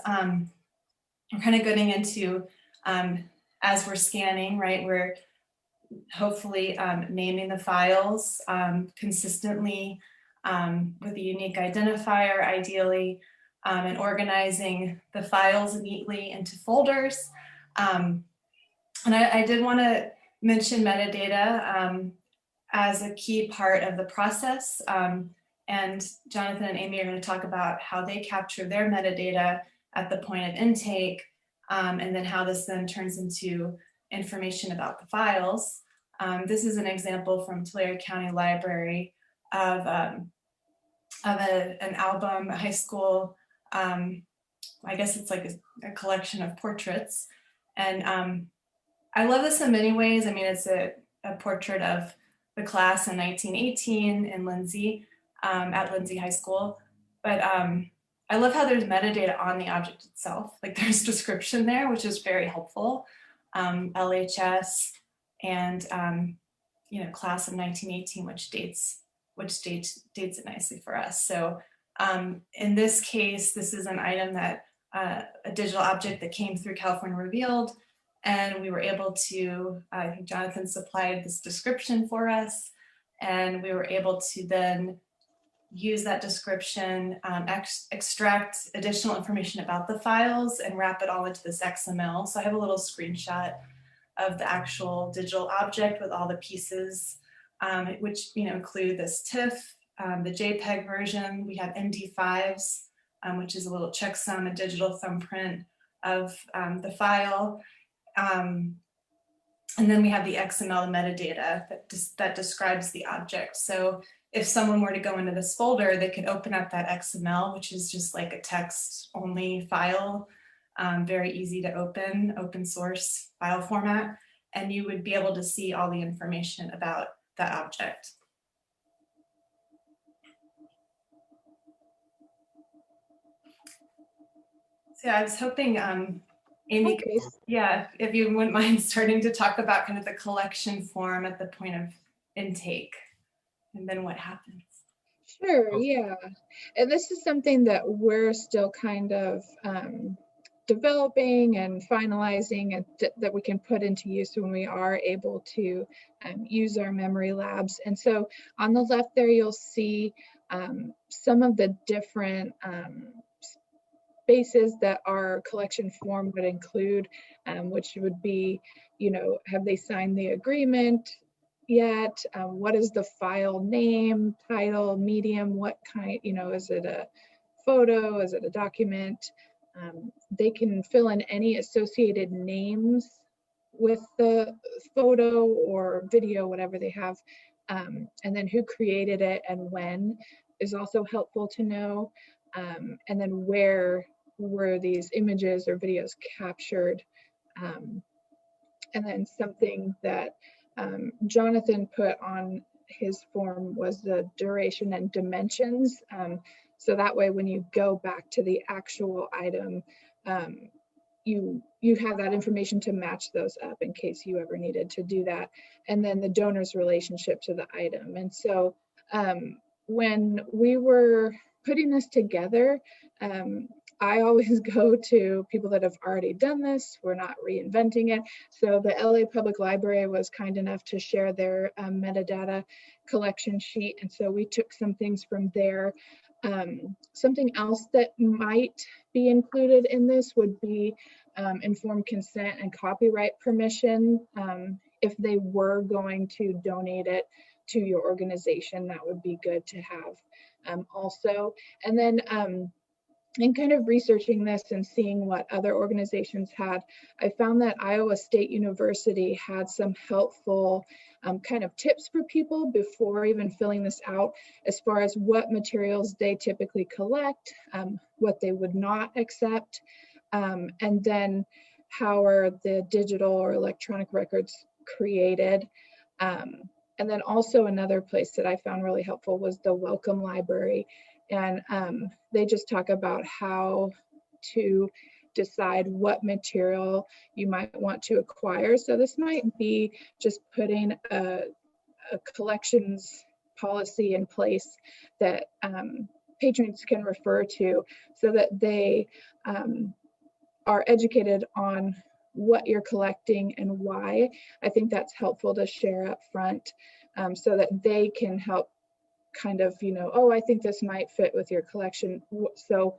we're kind of getting into, as we're scanning, right, we're hopefully naming the files consistently with a unique identifier, ideally, and organizing the files neatly into folders. And I did want to mention metadata as a key part of the process. And Jonathan and Amy are going to talk about how they capture their metadata at the point of intake, and then how this then turns into information about the files. This is an example from Tulare County Library of an album, a high school, I guess it's like a collection of portraits. And I love this in many ways. I mean, it's a portrait of the class in 1918 in Lindsay, at Lindsay High School. But I love how there's metadata on the object itself. Like there's description there, which is very helpful. LHS and class of 1918, which dates it nicely for us. So in this case, this is an item that a digital object that came through California Revealed, and we were able to, I think Jonathan supplied this description for us, and we were able to then use that description, extract additional information about the files and wrap it all into this XML. So I have a little screenshot of the actual digital object with all the pieces, which include this TIFF, the JPEG version. We have MD5s, which is a little checksum, a digital thumbprint of the file. And then we have the XML metadata that describes the object. So if someone were to go into this folder, they could open up that XML, which is just like a text-only file, very easy to open source file format, and you would be able to see all the information about that object. So I was hoping Amy, Okay. if you wouldn't mind starting to talk about kind of the collection form at the point of intake, and then what happens. Sure, yeah. And this is something that we're still kind of developing and finalizing, and that we can put into use when we are able to use our memory labs. And so on the left there, you'll see some of the different spaces that our collection form would include, which would be, have they signed the agreement yet? What is the file name, title, medium, what kind, is it a photo, is it a document? They can fill in any associated names with the photo or video, whatever they have, and then who created it and when is also helpful to know, and then where were these images or videos captured, and then something that Jonathan put on his form was the duration and dimensions. So that way, when you go back to the actual item, you have that information to match those up in case you ever needed to do that. And then the donor's relationship to the item. And so when we were putting this together, I always go to people that have already done this. We're not reinventing it. So the LA Public Library was kind enough to share their metadata collection sheet. And so we took some things from there. Something else that might be included in this would be informed consent and copyright permission. If they were going to donate it to your organization, that would be good to have also. And then in kind of researching this and seeing what other organizations had, I found that Iowa State University had some helpful kind of tips for people before even filling this out, as far as what materials they typically collect, what they would not accept, and then how are the digital or electronic records created. And then also another place that I found really helpful was the Welcome Library. And they just talk about how to decide what material you might want to acquire. So this might be just putting a collections policy in place that patrons can refer to, so that they are educated on what you're collecting and why. I think that's helpful to share up front, so that they can help kind of, oh, I think this might fit with your collection. So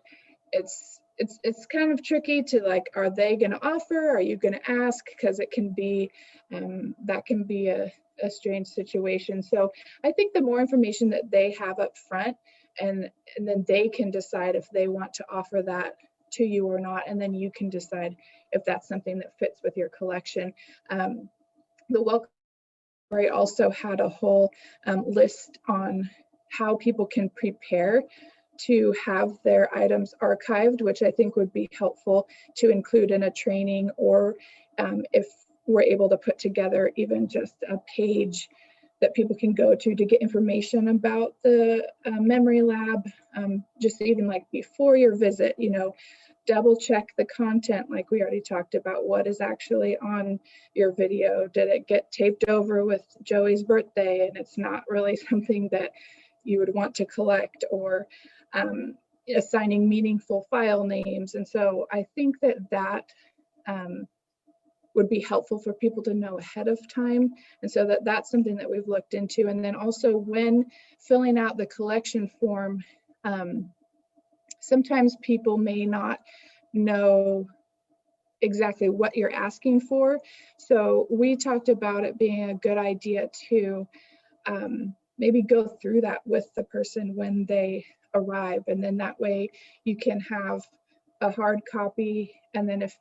it's it's kind of tricky to like, are they going to offer? Are you going to ask? Because it can be, that can be a strange situation. So I think the more information that they have up front, and then they can decide if they want to offer that to you or not, and then you can decide if that's something that fits with your collection. The Welcome Library also had a whole list on how people can prepare to have their items archived, which I think would be helpful to include in a training, or if we're able to put together even just a page that people can go to get information about the memory lab, just even like before your visit, you know, double check the content like we already talked about. What is actually on your video? Did it get taped over with Joey's birthday and it's not really something that you would want to collect, or assigning meaningful file names? And so I think that would be helpful for people to know ahead of time. And so that's something that we've looked into. And then also when filling out the collection form, sometimes people may not know exactly what you're asking for. So we talked about it being a good idea to maybe go through that with the person when they arrive. And then that way you can have a hard copy. And then if,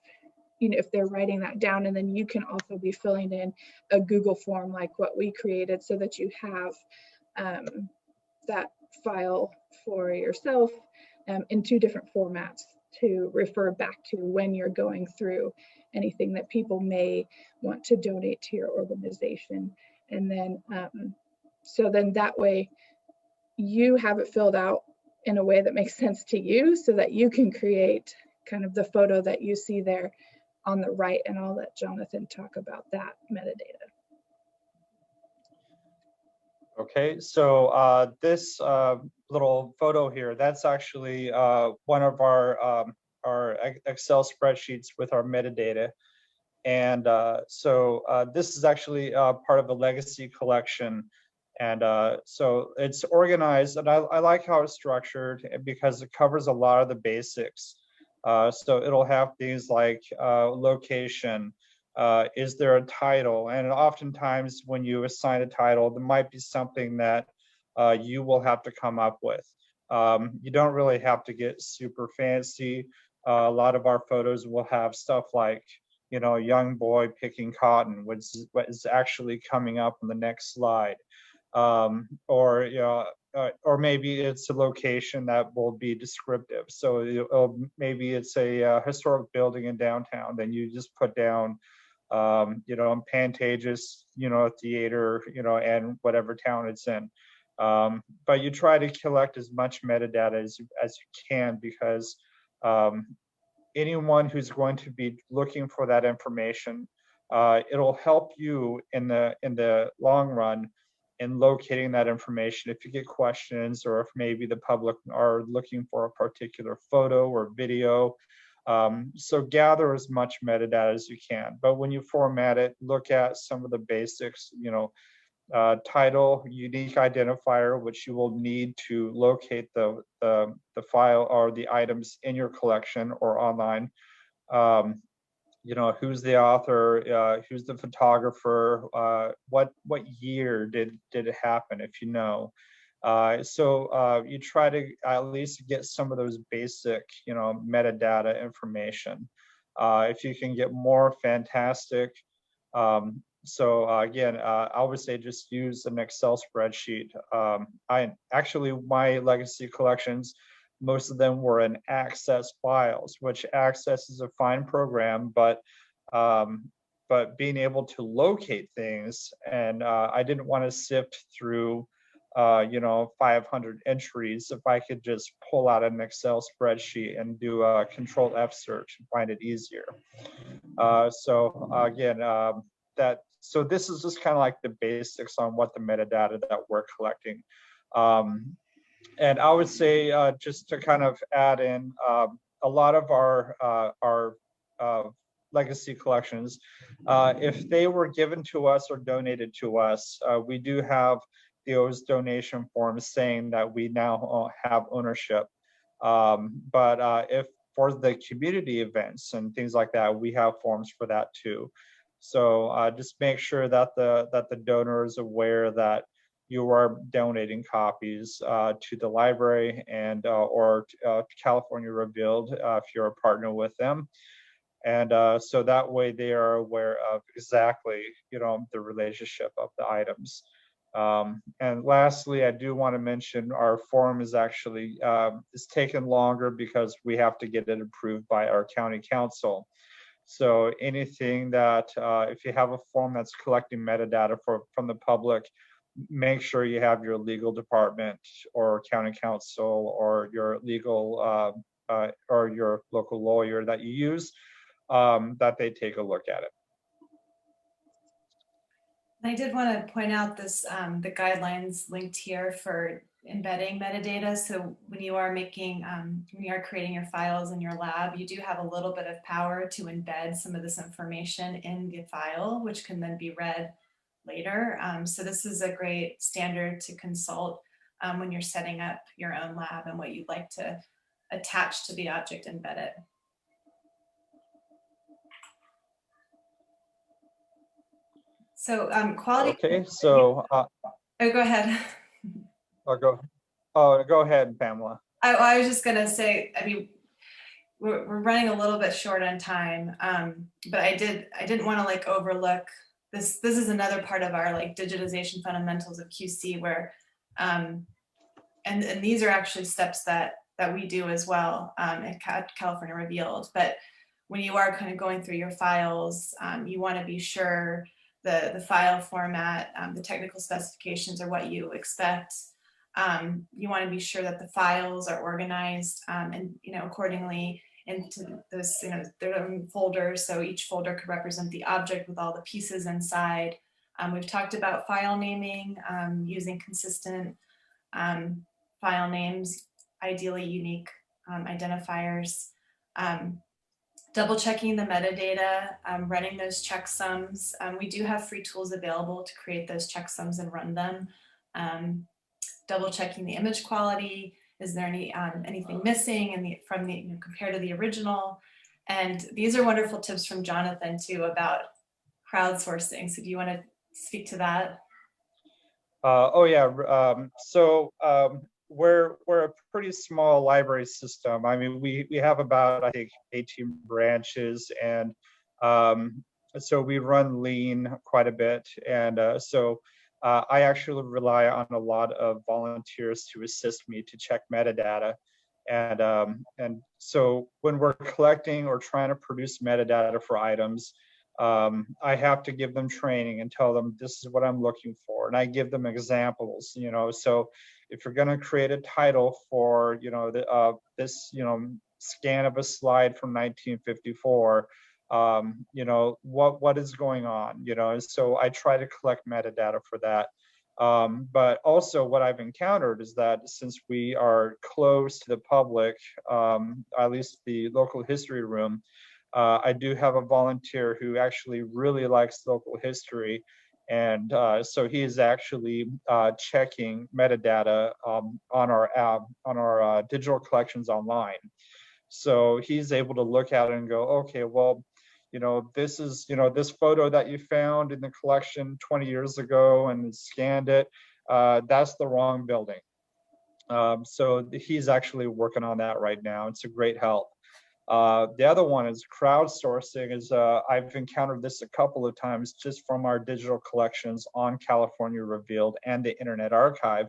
you know, if they're writing that down, and then you can also be filling in a Google form like what we created, so that you have that file for yourself in 2 different formats to refer back to when you're going through anything that people may want to donate to your organization. And then, so then that way you have it filled out in a way that makes sense to you, so that you can create kind of the photo that you see there on the right. And I'll let Jonathan talk about that metadata. Okay, so this little photo here, that's actually one of our Excel spreadsheets with our metadata. And so this is actually part of a legacy collection. And so it's organized, and I like how it's structured because it covers a lot of the basics. So it'll have things like location, is there a title? And oftentimes when you assign a title, there might be something that you will have to come up with. You don't really have to get super fancy. A lot of our photos will have stuff like, you know, a young boy picking cotton, which is what is actually coming up in the next slide. Or, you know, or maybe it's a location that will be descriptive. So maybe it's a historic building in downtown. Then you just put down, you know, Pantages, you know, theater, you know, and whatever town it's in. But you try to collect as much metadata as you can, because anyone who's going to be looking for that information, it'll help you in the long run in locating that information if you get questions, or if maybe the public are looking for a particular photo or video. So gather as much metadata as you can. But when you format it, look at some of the basics, you know, title, unique identifier, which you will need to locate the file or the items in your collection or online. You know, who's the author, who's the photographer, what year did it happen, if you know. So you try to at least get some of those basic, you know, metadata information. If you can get more, fantastic. So again, I would say just use an Excel spreadsheet. My legacy collections, most of them were in Access files, which Access is a fine program, but being able to locate things, and I didn't want to sift through, you know, 500 entries. If I could just pull out an Excel spreadsheet and do a Control F search and find it easier. So again, so this is just kind of like the basics on what the metadata that we're collecting. And I would say, just to kind of add in, a lot of our legacy collections, if they were given to us or donated to us, we do have those donation forms saying that we now have ownership. But if, for the community events and things like that, we have forms for that too. So just make sure that the donor is aware that you are donating copies to the library and or California Revealed if you're a partner with them. And so that way they are aware of exactly, the relationship of the items. And lastly, I do want to mention our form is actually is taken longer because we have to get it approved by our county council. So anything that, if you have a form that's collecting metadata from the public, make sure you have your legal department or county council or your legal or your local lawyer that you use, that they take a look at it. I did want to point out this, the guidelines linked here for embedding metadata. So when you are making, when you are creating your files in your lab, you do have a little bit of power to embed some of this information in the file, which can then be read later. So this is a great standard to consult when you're setting up your own lab and what you'd like to attach to the object embedded. So quality. Okay, so oh, go ahead. Go ahead, Pamela. I was just gonna say, I mean, we're running a little bit short on time, but I didn't want to like overlook this. This is another part of our like digitization fundamentals of QC where, and these are actually steps that we do as well at California Revealed. But when you are kind of going through your files, you want to be sure the file format, the technical specifications are what you expect. You want to be sure that the files are organized and accordingly into those their own folders. So each folder could represent the object with all the pieces inside. We've talked about file naming, using consistent file names, ideally unique identifiers. Double checking the metadata, running those checksums. We do have free tools available to create those checksums and run them. Double checking the image quality. Is there anything missing from the compared to the original? And these are wonderful tips from Jonathan too about crowdsourcing. So do you want to speak to that? Oh yeah. We're a pretty small library system. I mean, we have about, I think, 18 branches, and so we run lean quite a bit. And I actually rely on a lot of volunteers to assist me to check metadata. And so when we're collecting or trying to produce metadata for items, I have to give them training and tell them this is what I'm looking for, and I give them examples. So if you're going to create a title for this scan of a slide from 1954, what is going on, so I try to collect metadata for that. But also what I've encountered is that since we are close to the public, at least the local history room, I do have a volunteer who actually really likes local history. And so he is actually checking metadata on our digital collections online. So he's able to look at it and go, okay, well, this is, this photo that you found in the collection 20 years ago and scanned it, that's the wrong building. So he's actually working on that right now. It's a great help. The other one is crowdsourcing. I've encountered this a couple of times just from our digital collections on California Revealed and the Internet Archive.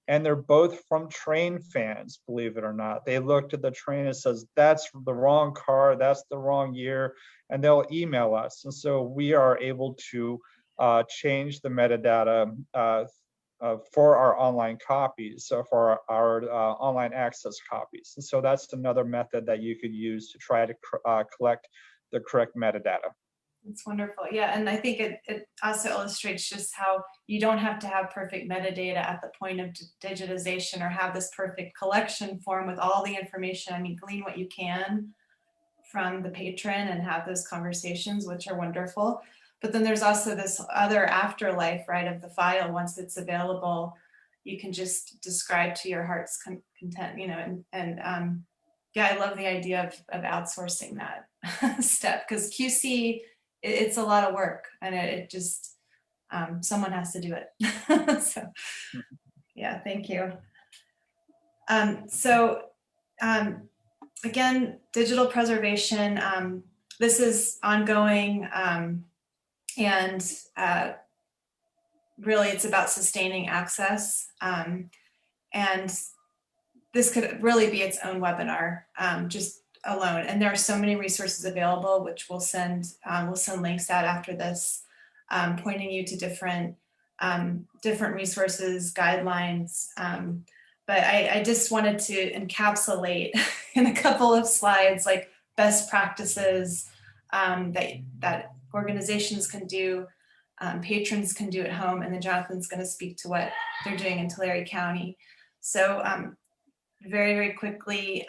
And they're both from train fans, believe it or not. They looked at the train and says, that's the wrong car, that's the wrong year, and they'll email us. And so we are able to change the metadata for our online copies, so for our online access copies. And so that's another method that you could use to try to collect the correct metadata. It's wonderful. Yeah, and I think it also illustrates just how you don't have to have perfect metadata at the point of digitization or have this perfect collection form with all the information. I mean, glean what you can from the patron and have those conversations, which are wonderful. But then there's also this other afterlife, right, of the file. Once it's available, you can just describe to your heart's content, and yeah, I love the idea of outsourcing that step, because QC, it's a lot of work, and it just, someone has to do it. So yeah, thank you. So again, digital preservation, this is ongoing, and really it's about sustaining access. And this could really be its own webinar, just alone. And there are so many resources available, which we'll send links out after this, pointing you to different resources, guidelines. But I just wanted to encapsulate in a couple of slides, like best practices that organizations can do, patrons can do at home, and then Jonathan's going to speak to what they're doing in Tulare County. So very, very quickly,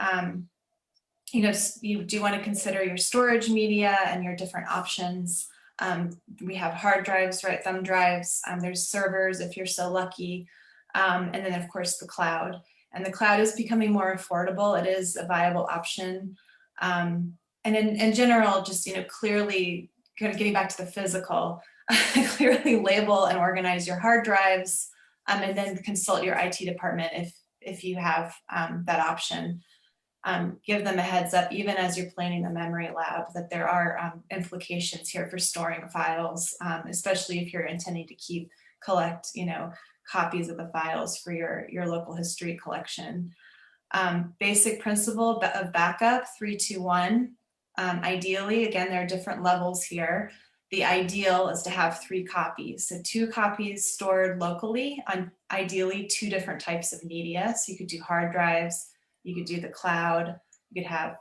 you do want to consider your storage media and your different options. We have hard drives, right, thumb drives, there's servers if you're so lucky, and then of course the cloud. And the cloud is becoming more affordable. It is a viable option. And in general, just clearly, kind of getting back to the physical, clearly label and organize your hard drives, and then consult your IT department if you have that option. Give them a heads up, even as you're planning the memory lab, that there are implications here for storing files, especially if you're intending to collect, copies of the files for your local history collection. Basic principle of backup, 3-2-1. Ideally, again, there are different levels here. The ideal is to have 3 copies. So 2 copies stored locally on ideally 2 different types of media. So you could do hard drives, you could do the cloud, you could have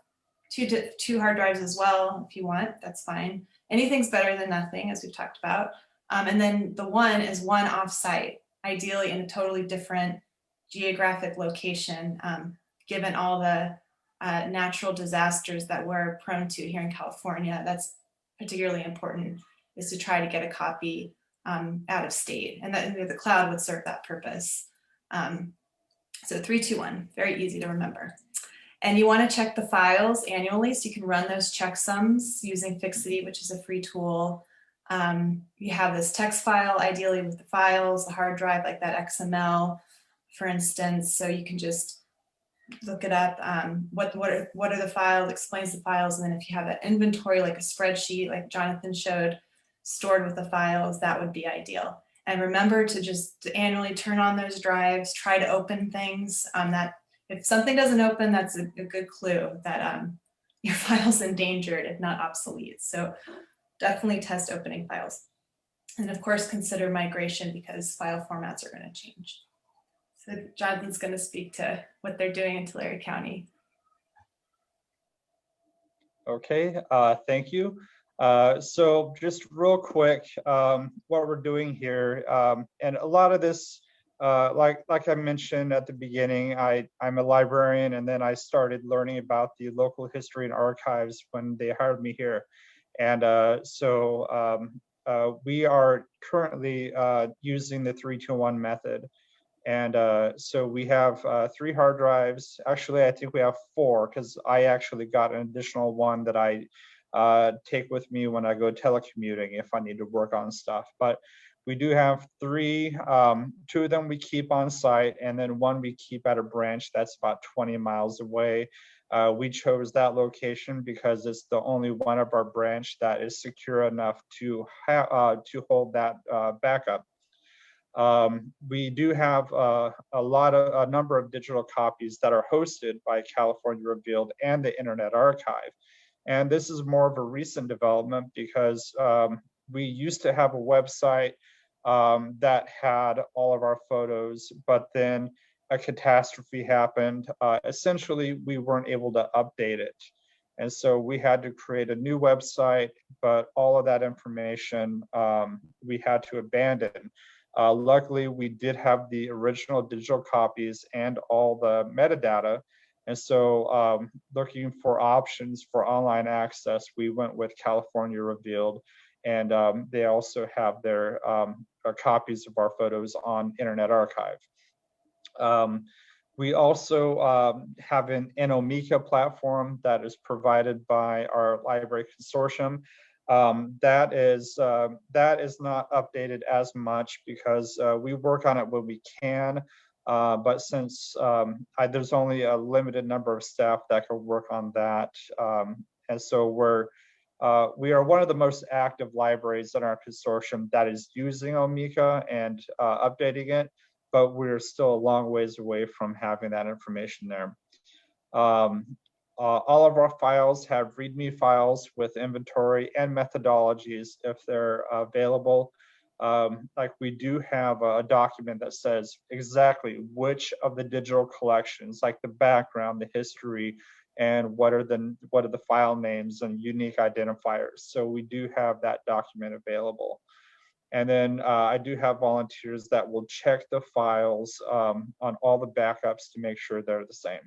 two hard drives as well if you want, that's fine. Anything's better than nothing, as we've talked about. And then the one is one offsite, ideally in a totally different geographic location, given all the natural disasters that we're prone to here in California. That's particularly important, is to try to get a copy out of state, and that the cloud would serve that purpose. So 3-2-1, very easy to remember. And you want to check the files annually, so you can run those checksums using Fixity, which is a free tool. You have this text file, ideally with the files, the hard drive, like that XML, for instance. So you can just look it up. What are the files? Explains the files, and then if you have that inventory, like a spreadsheet, like Jonathan showed, stored with the files, that would be ideal. And remember to just annually turn on those drives, try to open things. That if something doesn't open, that's a good clue that your file's endangered, if not obsolete. So definitely test opening files. And of course, consider migration, because file formats are going to change. So Jonathan's going to speak to what they're doing in Tulare County. Okay, thank you. So just real quick, what we're doing here, and a lot of this, like I mentioned at the beginning, I'm a librarian, and then I started learning about the local history and archives when they hired me here. And we are currently using the 3-2-1 method. And so we have 3 hard drives. Actually, I think we have 4, because I actually got an additional one that I take with me when I go telecommuting if I need to work on stuff. But we do have 3, 2 of them we keep on site, and then 1 we keep at a branch that's about 20 miles away. We chose that location because it's the only one of our branch that is secure enough to hold that backup. We do have a number of digital copies that are hosted by California Revealed and the Internet Archive. And this is more of a recent development, because we used to have a website that had all of our photos, but then a catastrophe happened. Essentially, we weren't able to update it. And so we had to create a new website, but all of that information we had to abandon. Luckily, we did have the original digital copies and all the metadata. And so looking for options for online access, we went with California Revealed. And they also have their copies of our photos on Internet Archive. We also have an Omeka platform that is provided by our library consortium. That is not updated as much because we work on it when we can, but since there's only a limited number of staff that can work on that, and so we are one of the most active libraries in our consortium that is using Omeka and updating it, but we're still a long ways away from having that information there. All of our files have README files with inventory and methodologies if they're available. Like we do have a document that says exactly which of the digital collections, like the background, the history, and what are the file names and unique identifiers. So we do have that document available. And then I do have volunteers that will check the files on all the backups to make sure they're the same.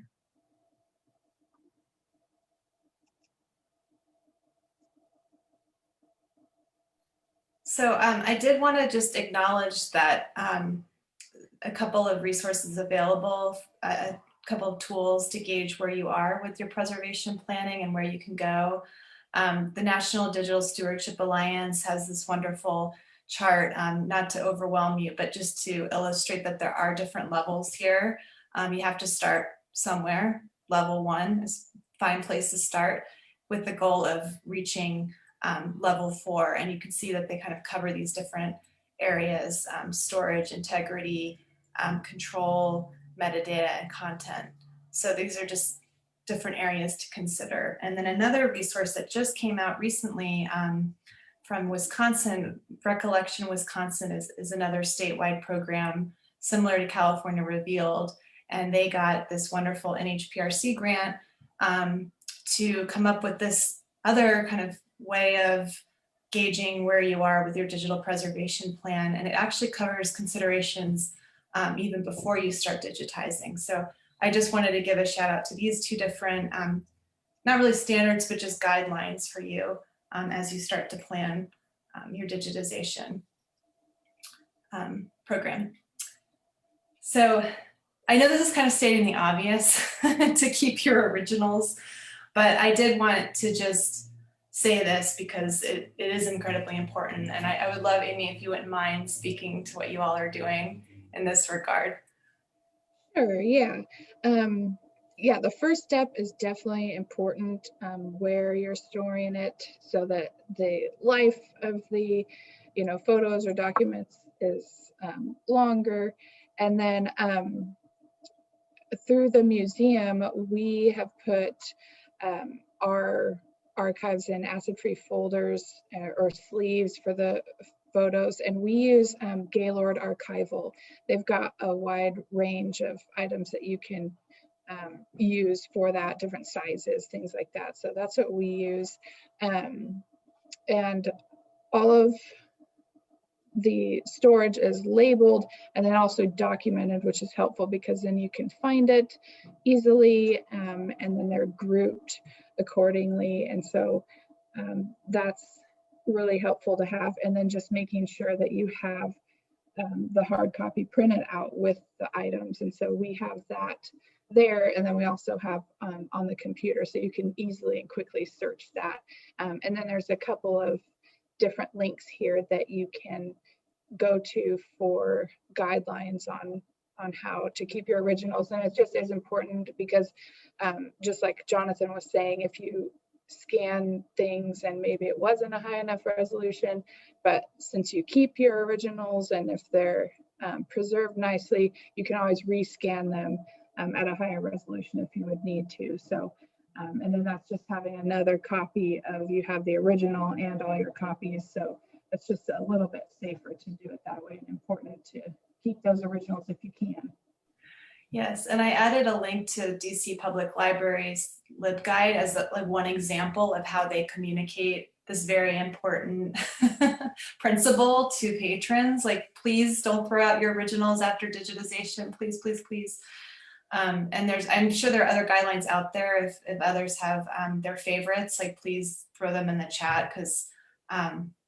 So I did want to just acknowledge that a couple of resources available, a couple of tools to gauge where you are with your preservation planning and where you can go. The National Digital Stewardship Alliance has this wonderful chart, not to overwhelm you, but just to illustrate that there are different levels here. You have to start somewhere. Level 1 is a fine place to start with the goal of reaching level 4. And you can see that they kind of cover these different areas: storage, integrity, control, metadata, and content. So these are just different areas to consider. And then another resource that just came out recently from Wisconsin, Recollection Wisconsin is another statewide program similar to California Revealed. And they got this wonderful NHPRC grant to come up with this other kind of way of gauging where you are with your digital preservation plan. And it actually covers considerations even before you start digitizing. So I just wanted to give a shout out to these two different, not really standards, but just guidelines for you as you start to plan your digitization program. So I know this is kind of stating the obvious to keep your originals, but I did want to just say this because it is incredibly important. And I would love, Amy, if you wouldn't mind speaking to what you all are doing in this regard. Sure, yeah. Yeah, the first step is definitely important, where you're storing it so that the life of the, photos or documents is longer. And then through the museum, we have put our archives in acid-free folders or sleeves for the photos, and we use Gaylord Archival. They've got a wide range of items that you can use for that, different sizes, things like that. So that's what we use. And all of the storage is labeled and then also documented, which is helpful because then you can find it easily, and then they're grouped accordingly. And so that's really helpful to have. And then just making sure that you have the hard copy printed out with the items. And so we have that there. And then we also have on the computer, so you can easily and quickly search that. And then there's a couple of different links here that you can go to for guidelines on how to keep your originals. And it's just as important because just like Jonathan was saying, if you scan things and maybe it wasn't a high enough resolution, but since you keep your originals and if they're preserved nicely, you can always rescan them at a higher resolution if you would need to. So and then that's just having another copy of, you have the original and all your copies. So it's just a little bit safer to do it that way, and important to keep those originals if you can. Yes, and I added a link to DC Public Library's LibGuide as one example of how they communicate this very important principle to patrons. Like, please don't throw out your originals after digitization, please, please, please. And I'm sure there are other guidelines out there if others have their favorites, like please throw them in the chat, because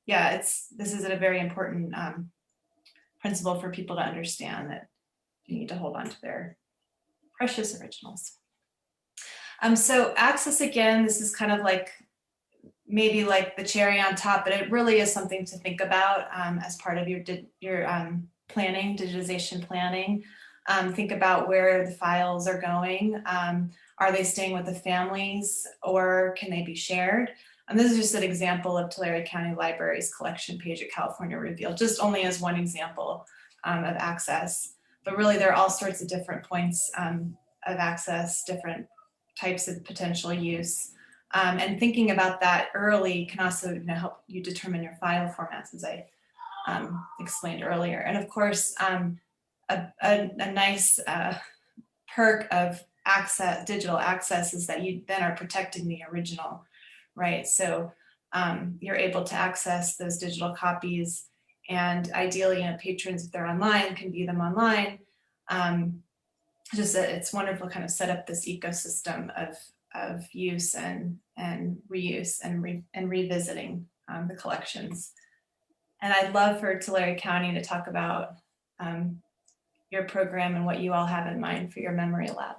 yeah, this is a very important principle for people to understand, that you need to hold on to their precious originals. So access, again, this is kind of like maybe like the cherry on top, but it really is something to think about as part of your planning, digitization planning. Think about where the files are going. Are they staying with the families, or can they be shared? And this is just an example of Tulare County Library's collection page at California Revealed, just only as one example of access. But really, there are all sorts of different points of access, different types of potential use. And thinking about that early can also help you determine your file formats, as I explained earlier. And of course, a nice perk of access, digital access, is that you then are protecting the original, right? So you're able to access those digital copies, and ideally, patrons, if they're online, can view them online. Just that it's wonderful to kind of set up this ecosystem of use and reuse and revisiting the collections. And I'd love for Tulare County to talk about your program and what you all have in mind for your memory lab.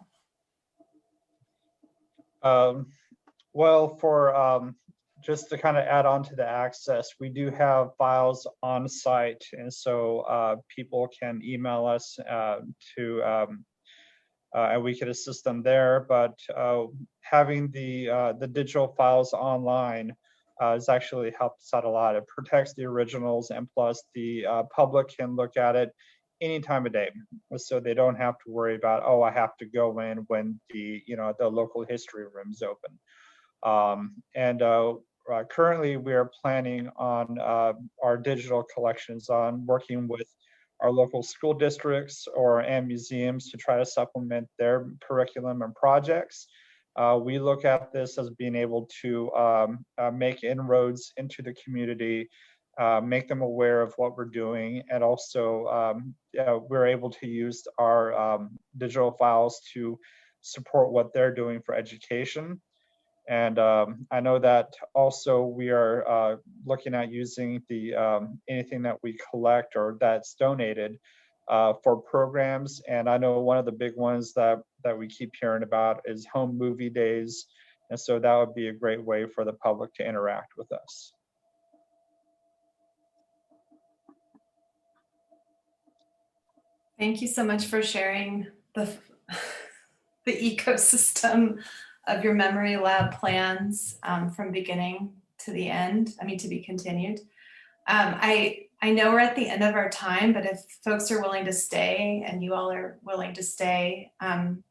Well, for just to kind of add on to the access, we do have files on site, and so people can email us and we could assist them there. But having the digital files online has actually helped us out a lot. It protects the originals, and plus the public can look at it any time of day, so they don't have to worry about, oh, I have to go in when the local history room's open. Currently we are planning on our digital collections on working with our local school districts and museums to try to supplement their curriculum and projects. We look at this as being able to make inroads into the community, make them aware of what we're doing, and also we're able to use our digital files to support what they're doing for education. And I know that also we are looking at using the anything that we collect or that's donated for programs. And I know one of the big ones that we keep hearing about is home movie days. And so that would be a great way for the public to interact with us. Thank you so much for sharing the ecosystem of your memory lab plans from beginning to the end. I mean, to be continued. I know we're at the end of our time, but if folks are willing to stay, and you all are willing to stay,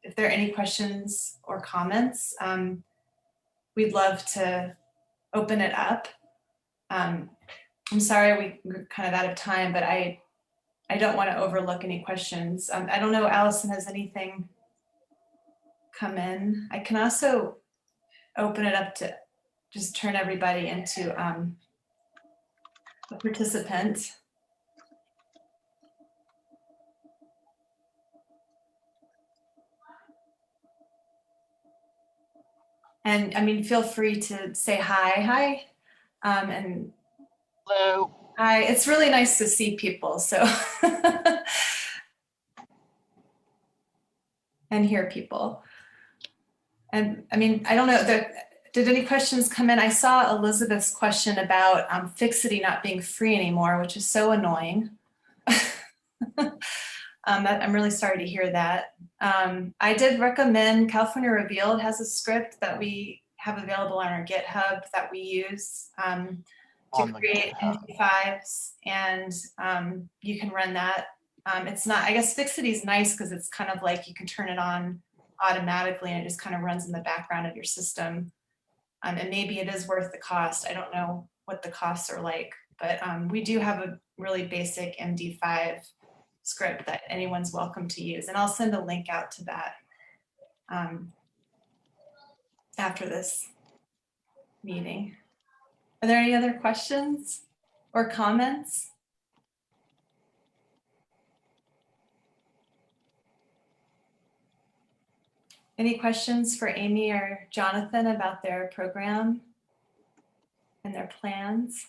if there are any questions or comments, we'd love to open it up. I'm sorry we're kind of out of time, but I don't want to overlook any questions. I don't know, Allison, has anything come in? I can also open it up to just turn everybody into a participant. And I mean, feel free to say hi, and hello. Hi, it's really nice to see people, so and hear people. And I mean, I don't know, did any questions come in? I saw Elizabeth's question about fixity not being free anymore, which is so annoying. I'm really sorry to hear that. I did recommend California Revealed has a script that we have available on our GitHub that we use to create MP5s, and you can run that. It's not, I guess fixity is nice because it's kind of like you can turn it on automatically and it just kind of runs in the background of your system. And maybe it is worth the cost. I don't know what the costs are like, but we do have a really basic MD5 script that anyone's welcome to use. And I'll send a link out to that after this meeting. Are there any other questions or comments? Any questions for Amy or Jonathan about their program and their plans?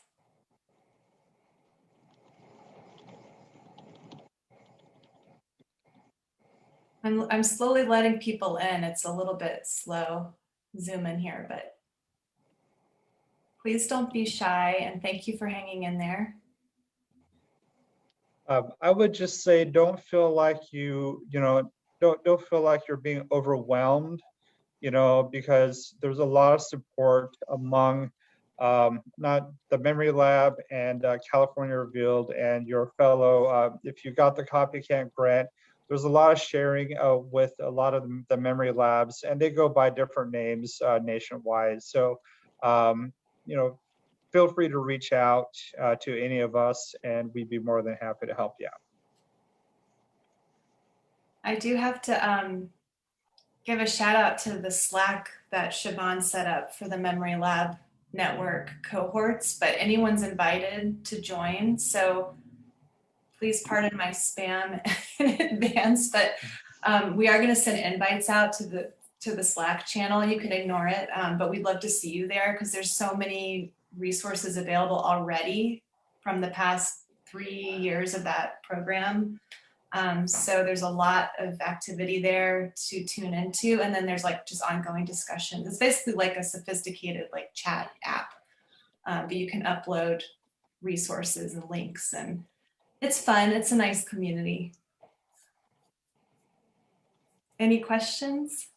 I'm slowly letting people in. It's a little bit slow Zoom in here, but please don't be shy, and thank you for hanging in there. I would just say, don't feel like don't feel like you're being overwhelmed, because there's a lot of support among not the Memory Lab and California Revealed and your fellow. If you got the CopyCat grant, there's a lot of sharing with a lot of the memory labs, and they go by different names nationwide. So, um, feel free to reach out to any of us, and we'd be more than happy to help you out. I do have to give a shout out to the Slack that Siobhan set up for the Memory Lab network cohorts, but anyone's invited to join. So please pardon my spam in advance, but we are going to send invites out to the Slack channel. You can ignore it, but we'd love to see you there because there's so many resources available already from the past 3 years of that program. So there's a lot of activity there to tune into, and then there's like just ongoing discussions. It's basically like a sophisticated like chat app, but you can upload resources and links, and it's fun. It's a nice community. Any questions?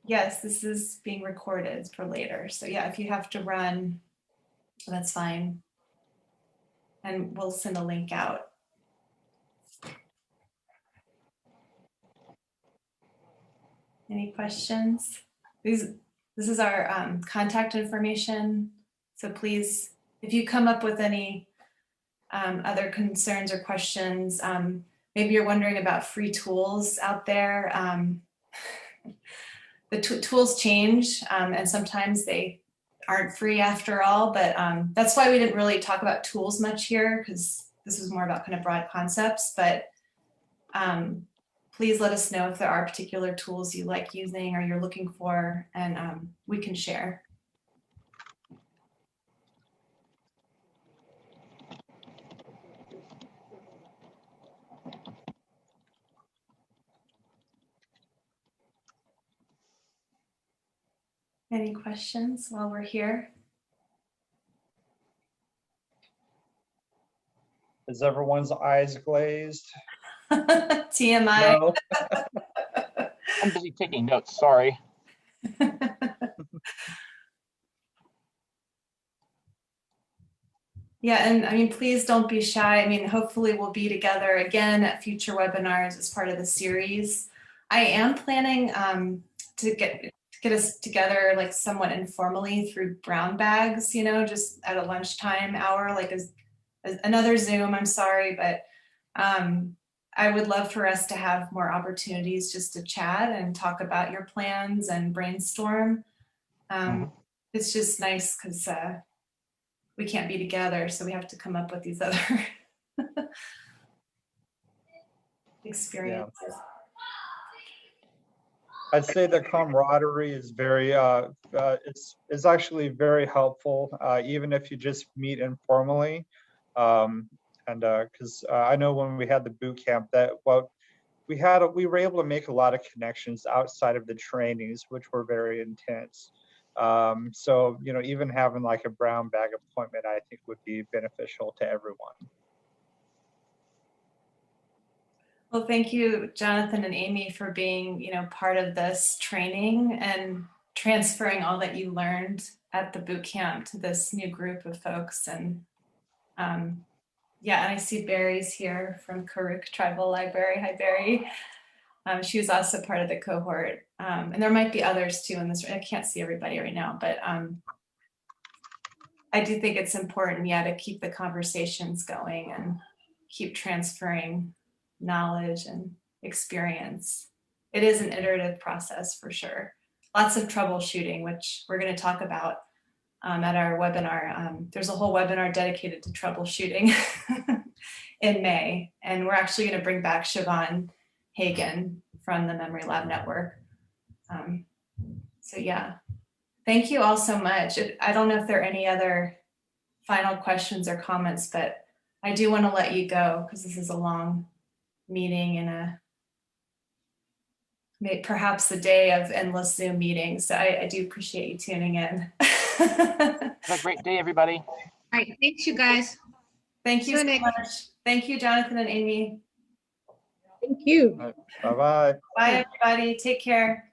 Yes, this is being recorded for later. So yeah, if you have to run, that's fine. And we'll send a link out. Any questions? This is our contact information. So please, if you come up with any other concerns or questions, maybe you're wondering about free tools out there. The tools change, and sometimes they aren't free after all, but that's why we didn't really talk about tools much here, because this is more about kind of broad concepts. But please let us know if there are particular tools you like using or you're looking for, and we can share. Any questions while we're here? Is everyone's eyes glazed? TMI. No? I'm busy taking notes, sorry. Yeah, and I mean, please don't be shy. I mean, hopefully we'll be together again at future webinars as part of the series. I am planning to get us together like somewhat informally through brown bags, just at a lunchtime hour, like as another Zoom. I'm sorry, but I would love for us to have more opportunities just to chat and talk about your plans and brainstorm. It's just nice because we can't be together, so we have to come up with these other experiences. Yeah. I'd say the camaraderie is very, it's actually very helpful, even if you just meet informally. Because I know when we had the boot camp that we were able to make a lot of connections outside of the trainings, which were very intense. So, even having like a brown bag appointment, I think would be beneficial to everyone. Well, thank you, Jonathan and Amy, for being, part of this training and transferring all that you learned at the boot camp to this new group of folks. And yeah, and I see Barry's here from Karuk Tribal Library. Hi, Barry. She was also part of the cohort. And there might be others too in this. I can't see everybody right now, but I do think it's important, to keep the conversations going and keep transferring knowledge and experience. It is an iterative process for sure. Lots of troubleshooting, which we're going to talk about at our webinar. There's a whole webinar dedicated to troubleshooting in May, and we're actually going to bring back Siobhan Hagen from the Memory Lab Network. So yeah, Thank you all so much. I don't know if there are any other final questions or comments, but I do want to let you go because this is a long meeting and perhaps a day of endless Zoom meetings. So I do appreciate you tuning in. Have a great day, everybody. All right, thanks you guys. Thank you so Nick. much. Thank you, Jonathan and Amy. Thank you. Bye-bye. Bye, everybody. Take care.